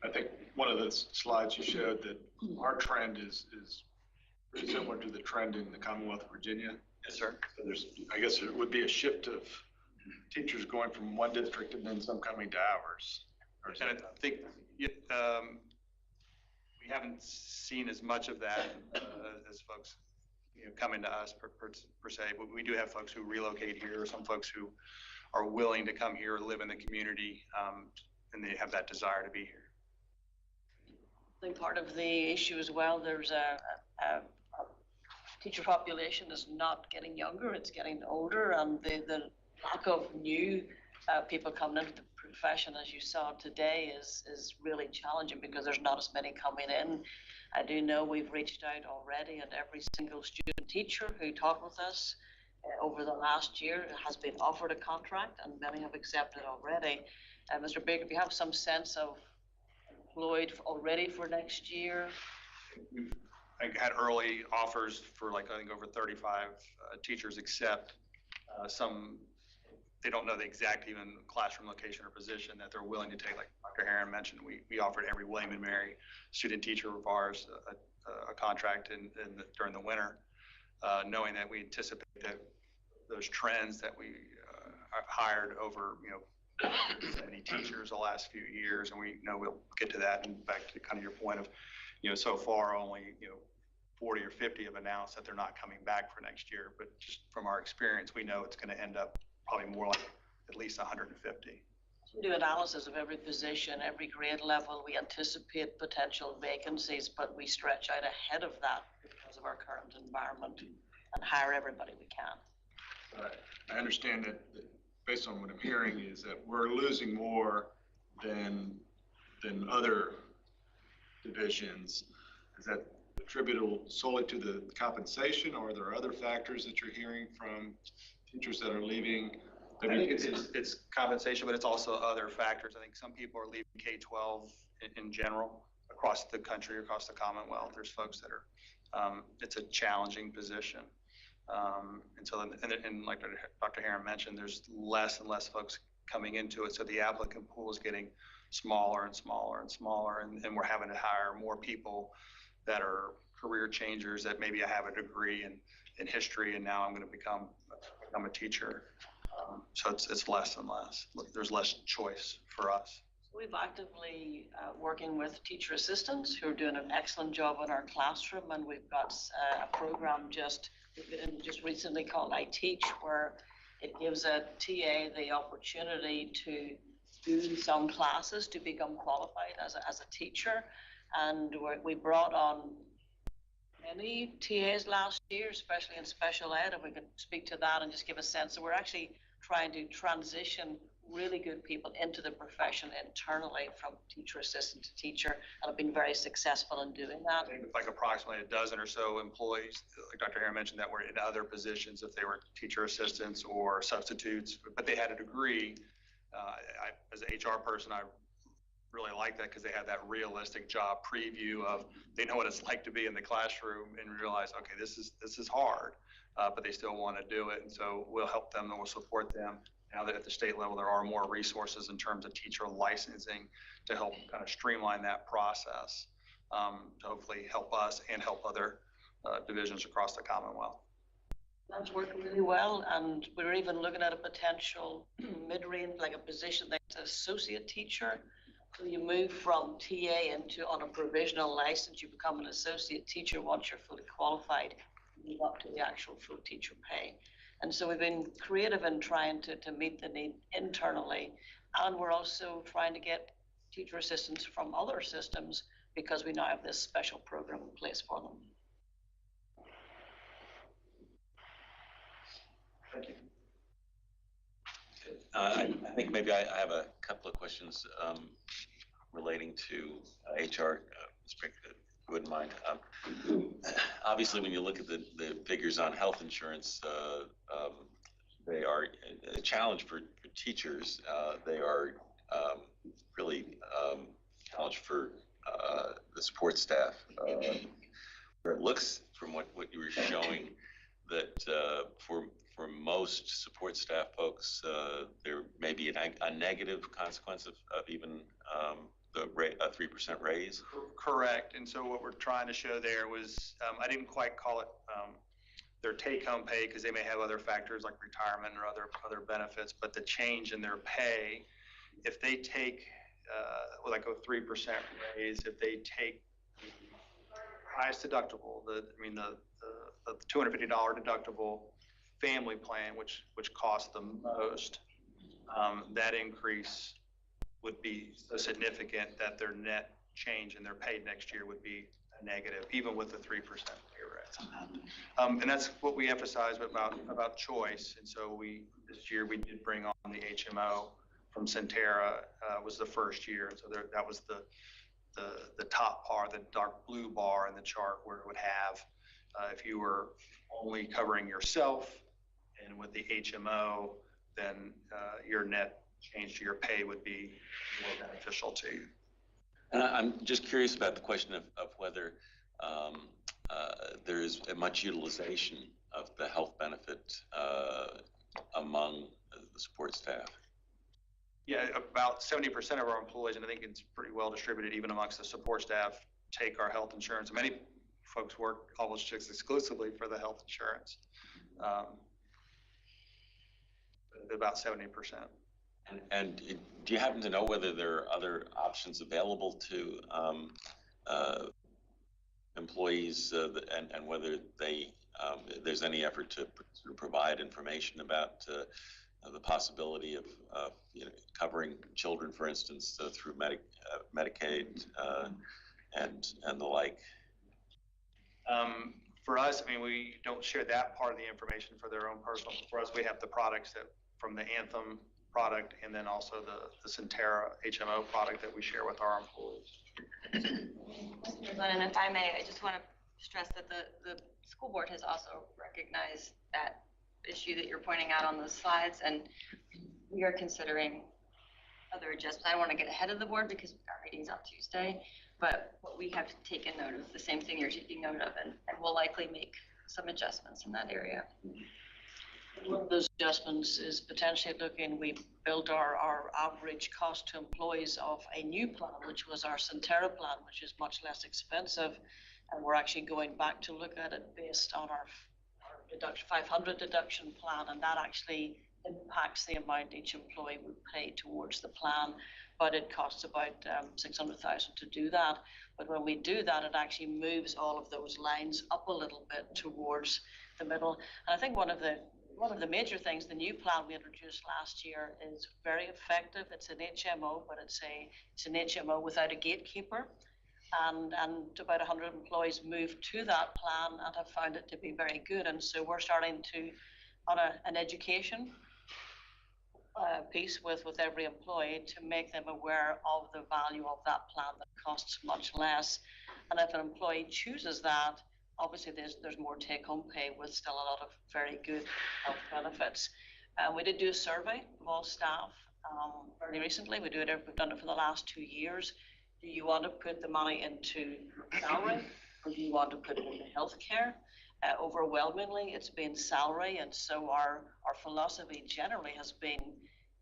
I think one of the slides you showed that our trend is pretty similar to the trend in the Commonwealth of Virginia. Yes, sir. So I guess there would be a shift of teachers going from one district and then some coming to ours. And I think we haven't seen as much of that as folks coming to us per se, but we do have folks who relocate here, some folks who are willing to come here, live in the community, and they have that desire to be here. I think part of the issue as well, there's a teacher population is not getting younger, it's getting older, and the lack of new people coming into the profession, as you saw today, is really challenging because there's not as many coming in. I do know we've reached out already, and every single student teacher who talked with us over the last year has been offered a contract, and many have accepted already. Mr. Baker, do you have some sense of employed already for next year? We've had early offers for I think over 35 teachers accept. Some, they don't know the exact even classroom location or position that they're willing to take. Like Dr. Herron mentioned, we offered every William and Mary student teacher of ours a contract during the winter, knowing that we anticipate that those trends that we hired over 70 teachers the last few years, and we know we'll get to that. And back to kind of your point of, so far only 40 or 50 have announced that they're not coming back for next year. But just from our experience, we know it's going to end up probably more like at least 150. We do analysis of every position, every grade level. We anticipate potential vacancies, but we stretch out ahead of that because of our current environment and hire everybody we can. I understand that based on what I'm hearing is that we're losing more than other divisions. Is that attributable solely to the compensation, or are there other factors that you're hearing from teachers that are leaving? I think it's compensation, but it's also other factors. I think some people are leaving K-12 in general across the country, across the Commonwealth. There's folks that are, it's a challenging position. And so, and like Dr. Herron mentioned, there's less and less folks coming into it. So the applicant pool is getting smaller and smaller and smaller, and we're having to hire more people that are career changers, that maybe I have a degree in history and now I'm going to become a teacher. So it's less and less. There's less choice for us. We've actively working with teacher assistants who are doing an excellent job in our classroom, and we've got a program just recently called I Teach, where it gives a TA the opportunity to do some classes to become qualified as a teacher. And we brought on many TAs last year, especially in special ed, and we can speak to that and just give a sense. So we're actually trying to transition really good people into the profession internally from teacher assistant to teacher, and have been very successful in doing that. I think like approximately a dozen or so employees, like Dr. Herron mentioned, that were in other positions, if they were teacher assistants or substitutes, but they had a degree. As an HR person, I really like that because they have that realistic job preview of, they know what it's like to be in the classroom and realize, okay, this is hard, but they still want to do it. And so we'll help them and we'll support them. Now that at the state level, there are more resources in terms of teacher licensing to help kind of streamline that process, to hopefully help us and help other divisions across the Commonwealth. That's working really well, and we're even looking at a potential mid-range, like a position that's associate teacher. So you move from TA into, on a provisional license, you become an associate teacher once you're fully qualified, move up to the actual full teacher pay. And so we've been creative in trying to meet the need internally, and we're also trying to get teacher assistants from other systems because we now have this special program in place for them. Thank you. I think maybe I have a couple of questions relating to HR. Mr. Baker, if you wouldn't mind. Obviously, when you look at the figures on health insurance, they are a challenge for teachers. They are really challenge for the support staff. Where it looks from what you were showing that for most support staff folks, there may be a negative consequence of even a 3% raise. Correct. And so what we're trying to show there was, I didn't quite call it their take-home pay because they may have other factors like retirement or other benefits, but the change in their pay, if they take like a 3% raise, if they take highest deductible, the $250 deductible family plan, which costs the most, that increase would be so significant that their net change in their pay next year would be a negative, even with the 3% pay raise. And that's what we emphasize about choice. And so this year we did bring on the HMO from Centera, was the first year. And so that was the top bar, the dark blue bar in the chart where it would have, if you were only covering yourself and with the HMO, then your net change to your pay would be more beneficial to you. And I'm just curious about the question of whether there is much utilization of the health benefit among the support staff. Yeah, about 70% of our employees, and I think it's pretty well distributed even amongst the support staff, take our health insurance. Many folks work almost just exclusively for the health insurance. About 70%. And do you happen to know whether there are other options available to employees and whether there's any effort to provide information about the possibility of covering children, for instance, through Medicaid and the like? For us, we don't share that part of the information for their own personal. For us, we have the products that from the Anthem product and then also the Centera HMO product that we share with our employees. And if I may, I just want to stress that the school board has also recognized that issue that you're pointing out on those slides, and we are considering other adjustments. I don't want to get ahead of the board because our meeting's on Tuesday, but what we have taken note of, the same thing you're taking note of, and we'll likely make some adjustments in that area. One of those adjustments is potentially we built our average cost to employees of a new plan, which was our Centera plan, which is much less expensive. And we're actually going back to look at it based on our 500 deduction plan, and that actually impacts the amount each employee would pay towards the plan. But it costs about $600,000 to do that. But when we do that, it actually moves all of those lines up a little bit towards the middle. And I think one of the major things, the new plan we introduced last year is very effective. It's an HMO, but it's an HMO without a gatekeeper. And about 100 employees moved to that plan and have found it to be very good. And so we're starting to, on an education piece with every employee to make them aware of the value of that plan that costs much less. And if an employee chooses that, obviously there's more take-home pay with still a lot of very good health benefits. We did do a survey of all staff very recently. We've done it for the last 2 years. Do you want to put the money into salary, or do you want to put it into healthcare? Overwhelmingly, it's been salary, and so our philosophy generally has been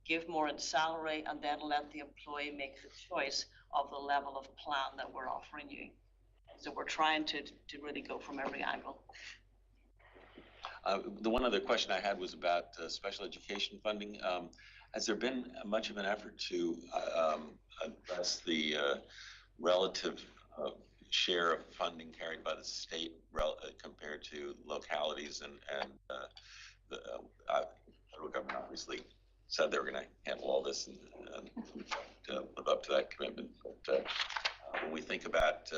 give more in salary and then let the employee make the choice of the level of plan that we're offering you. So we're trying to really go from every angle. The one other question I had was about special education funding. Has there been much of an effort to address the relative share of funding carried by the state compared to localities? And the federal government obviously said they were going to handle all this and live up to that commitment. But when we think about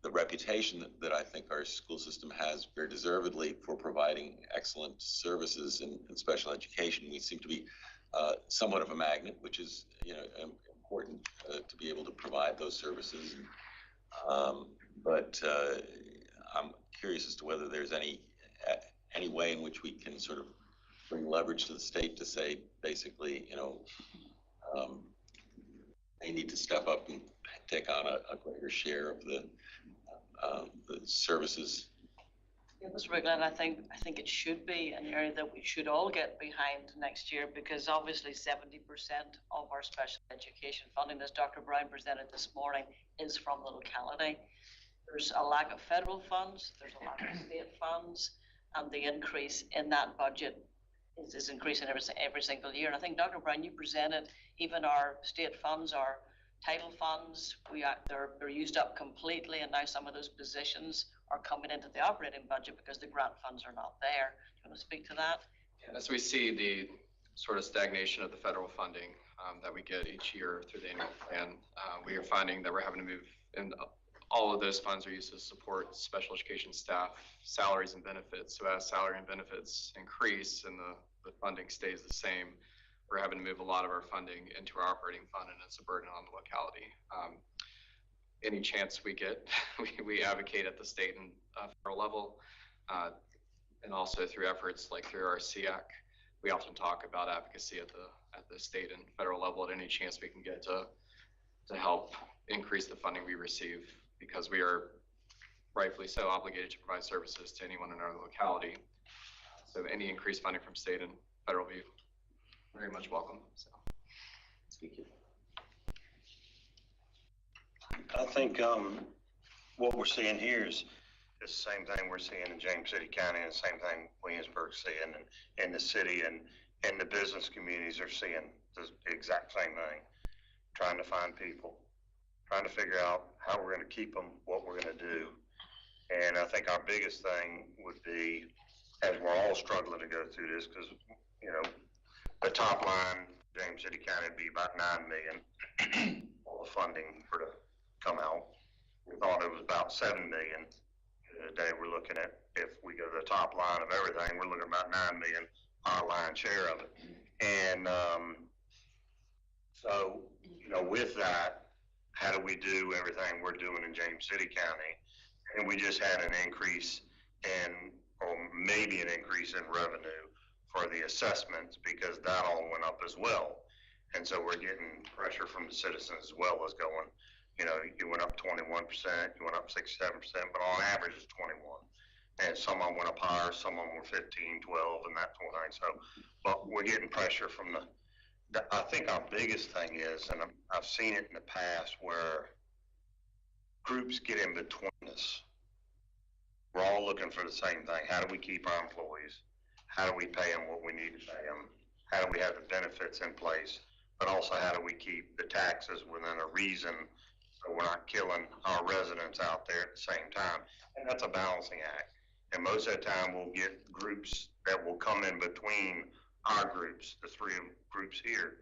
the reputation that I think our school system has very deservedly for providing excellent services in special education, we seem to be somewhat of a magnet, which is important to be able to provide those services. But I'm curious as to whether there's any way in which we can sort of bring leverage to the state to say, basically, they need to step up and take on a greater share of the services. Yeah, Mr. Rickland, I think it should be an area that we should all get behind next year, because obviously 70% of our special education funding, as Dr. Brown presented this morning, is from the locality. There's a lack of federal funds, there's a lack of state funds, and the increase in that budget is increasing every single year. And I think, Dr. Brown, you presented even our state funds, our title funds, they're used up completely, and now some of those positions are coming into the operating budget because the grant funds are not there. Do you want to speak to that? And as we see the sort of stagnation of the federal funding that we get each year through the annual plan, we are finding that we're having to move, and all of those funds are used to support special education staff salaries and benefits. So as salary and benefits increase and the funding stays the same, we're having to move a lot of our funding into our operating fund, and it's a burden on the locality. Any chance we get, we advocate at the state and federal level, and also through efforts like through our SEAC. We often talk about advocacy at the state and federal level at any chance we can get to help increase the funding we receive, because we are rightfully so obligated to provide services to anyone in our locality. So any increased funding from state and federal will be very much welcome. So, Thank you. I think what we're seeing here is the same thing we're seeing in James City County, and the same thing Williamsburg's seeing in the city, and the business communities are seeing the exact same thing. Trying to find people, trying to figure out how we're going to keep them, what we're going to do. And I think our biggest thing would be, as we're all struggling to go through this, because, you know, the top line, James City County would be about $9 million, all the funding for to come out. We thought it was about $7 million. Today we're looking at, if we go to the top line of everything, we're looking at about $9 million, our line share of it. And so, you know, with that, how do we do everything we're doing in James City County? And we just had an increase in, or maybe an increase in revenue for the assessments, because that all went up as well. And so we're getting pressure from the citizens as well as going, you know, you went up 21%, you went up 67%, but on average it's 21. And some of them went up higher, some of them were 15, 12, and that sort of thing. So, but we're getting pressure from I think our biggest thing is, and I've seen it in the past, where groups get in between us. We're all looking for the same thing. How do we keep our employees? How do we pay them what we need to pay them? How do we have the benefits in place? But also, how do we keep the taxes within a reason so we're not killing our residents out there at the same time? And that's a balancing act. And most of the time, we'll get groups that will come in between our groups, the three groups here.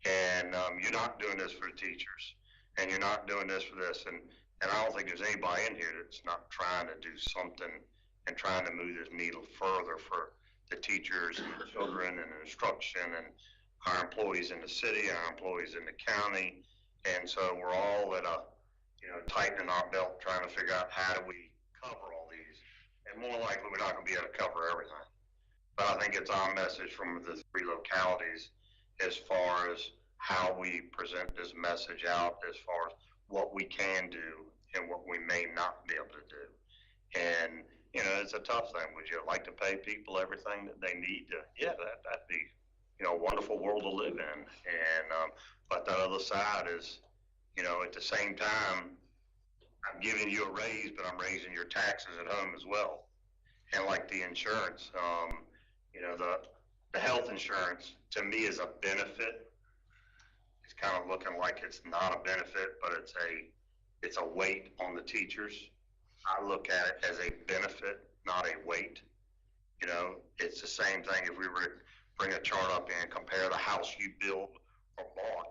And you're not doing this for the teachers, and you're not doing this for this. And I don't think there's anybody in here that's not trying to do something and trying to move this needle further for the teachers and the children and instruction and our employees in the city, our employees in the county. And so we're all at tightening our belt, trying to figure out how do we cover all these. And more likely, we're not going to be able to cover everything. But I think it's our message from the three localities as far as how we present this message out, as far as what we can do and what we may not be able to do. And, you know, it's a tough thing. Would you like to pay people everything that they need to? Yeah, that'd be, you know, a wonderful world to live in. And, but the other side is, you know, at the same time, I'm giving you a raise, but I'm raising your taxes at home as well. And like the insurance, you know, the health insurance to me is a benefit. It's kind of looking like it's not a benefit, but it's a weight on the teachers. I look at it as a benefit, not a weight. You know, it's the same thing if we were to bring a chart up and compare the house you built or bought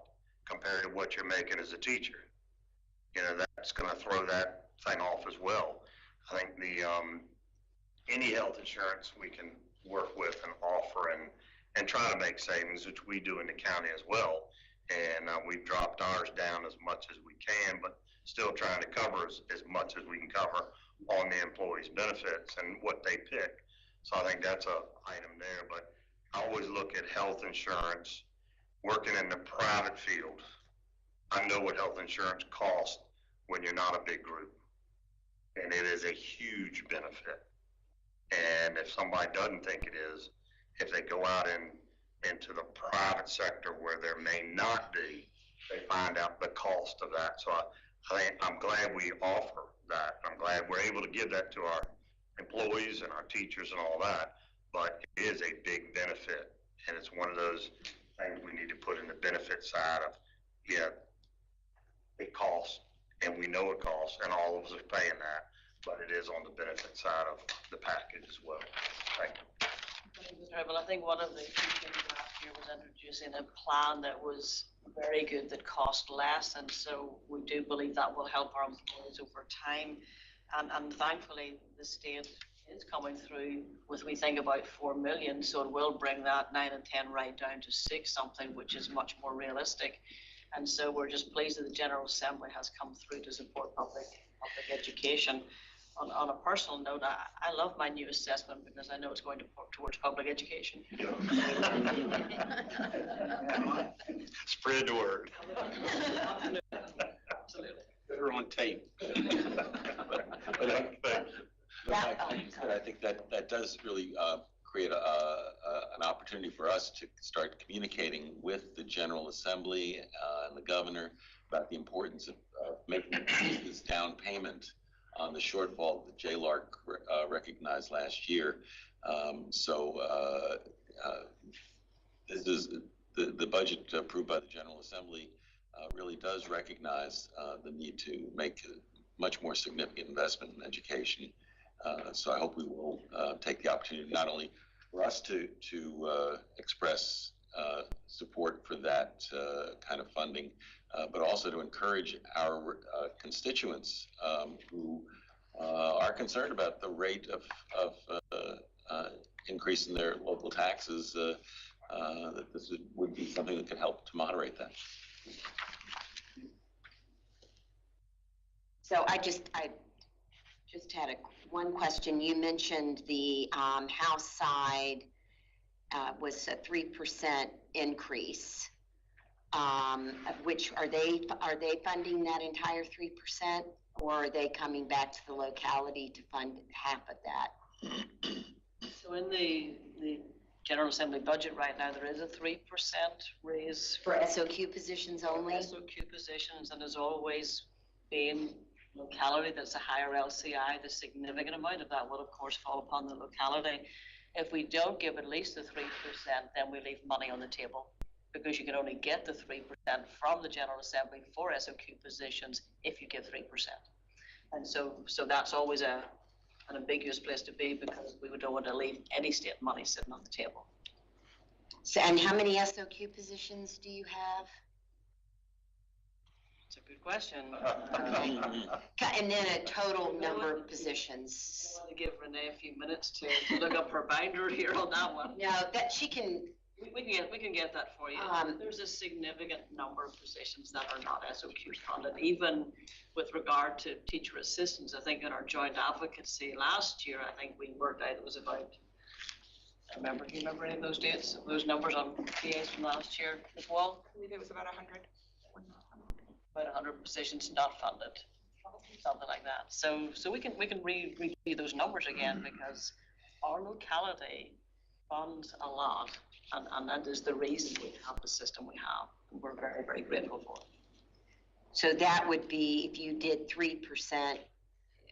compared to what you're making as a teacher. You know, that's going to throw that thing off as well. I think any health insurance we can work with and offer and try to make savings, which we do in the county as well. And we've dropped ours down as much as we can, but still trying to cover as much as we can cover on the employees' benefits and what they pick. So I think that's a item there. But I always look at health insurance working in the private field, I know what health insurance costs when you're not a big group. And it is a huge benefit. And if somebody doesn't think it is, if they go out into the private sector where there may not be, they find out the cost of that. So I'm glad we offer that. I'm glad we're able to give that to our employees and our teachers and all that, but it is a big benefit. And it's one of those things we need to put in the benefit side of, yeah, it costs, and we know it costs, and all of us are paying that, but it is on the benefit side of the package as well. Thank you. Well, I think one of the key things last year was introducing a plan that was very good, that cost less, and so we do believe that will help our employees over time. And thankfully, the state is coming through with, we think, about 4 million, so it will bring that 9 and 10 right down to 6 something, which is much more realistic. And so we're just pleased that the General Assembly has come through to support public education. On a personal note, I love my new assessment because I know it's going to put towards public education. Spread the word. Absolutely. Better on tape. I think that does really create an opportunity for us to start communicating with the General Assembly and the governor about the importance of making this down payment on the shortfall that JLARC recognized last year. This is the budget approved by the General Assembly really does recognize the need to make a much more significant investment in education. So I hope we will take the opportunity not only for us to express support for that kind of funding, but also to encourage our constituents who are concerned about the rate of increase in their local taxes, that this would be something that could help to moderate that. So I just had one question. You mentioned the House side was a 3% increase. Which are they funding that entire 3%, or are they coming back to the locality to fund half of that? So in the General Assembly budget right now, there is a 3% raise For SOQ positions only? SOQ positions, and there's always been locality that's a higher LCI. The significant amount of that will of course fall upon the locality. If we don't give at least the 3%, then we leave money on the table, because you can only get the 3% from the General Assembly for SOQ positions if you give 3%. And so that's always an ambiguous place to be, because we don't want to leave any state money sitting on the table. So, and how many SOQ positions do you have? It's a good question. And then a total number of positions. I want to give Renee a few minutes to look up her binder here on that one. No, that she can. We can get that for you. There's a significant number of positions that are not SOQ funded, even with regard to teacher assistants. I think in our joint advocacy last year, I think we worked out it was about, do you remember any of those dates, those numbers on PAs from last year as well? I believe it was about 100. About 100 positions not funded, something like that. So we can review those numbers again, because our locality funds a lot. And that is the reason we have the system we have. And we're very, very grateful for it. So that would be if you did 3%,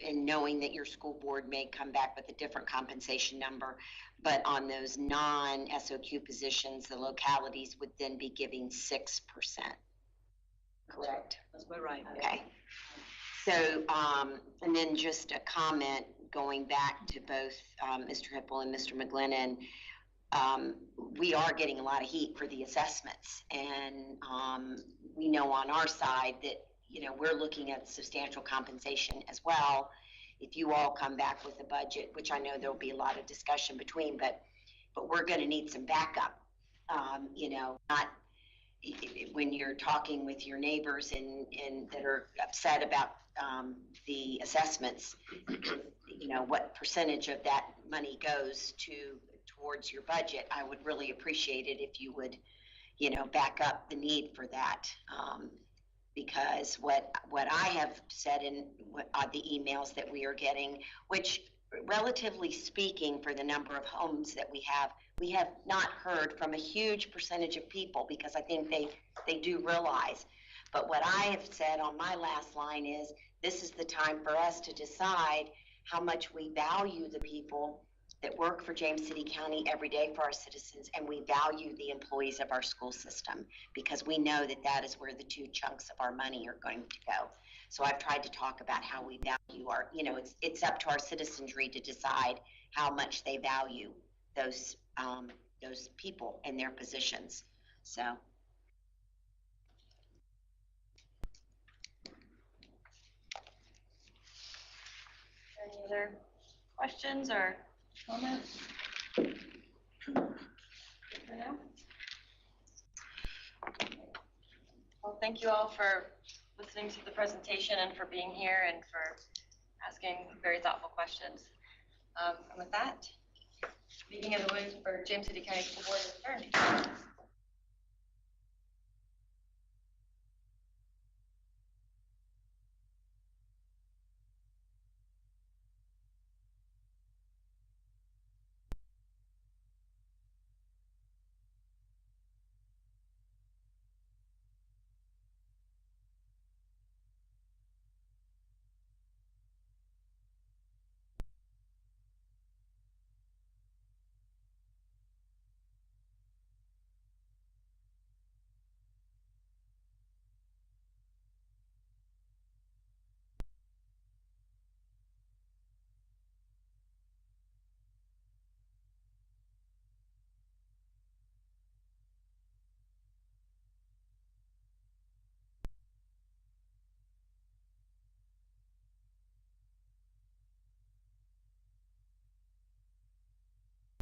and knowing that your school board may come back with a different compensation number, but on those non-SOQ positions, the localities would then be giving 6%. Correct? That's about right. Okay. So, and then just a comment going back to both Mr. Hipple and Mr. McGlennon. We are getting a lot of heat for the assessments, and we know on our side that, we're looking at substantial compensation as well. If you all come back with a budget, which I know there'll be a lot of discussion between, but we're going to need some backup. Not when you're talking with your neighbors and that are upset about the assessments, what percentage of that money goes towards your budget. I would really appreciate it if you would, back up the need for that. Because what I have said in the emails that we are getting, which relatively speaking for the number of homes that we have not heard from a huge percentage of people, because I think they do realize. But what I have said on my last line is, this is the time for us to decide how much we value the people that work for James City County every day for our citizens, and we value the employees of our school system, because we know that that is where the two chunks of our money are going to go. So I've tried to talk about how we value our, it's up to our citizenry to decide how much they value those people in their positions. So. Any other questions or comments? For now? Well, thank you all for listening to the presentation and for being here and for asking very thoughtful questions. And with that, meeting of the Williamsburg James City County School Board is adjourned.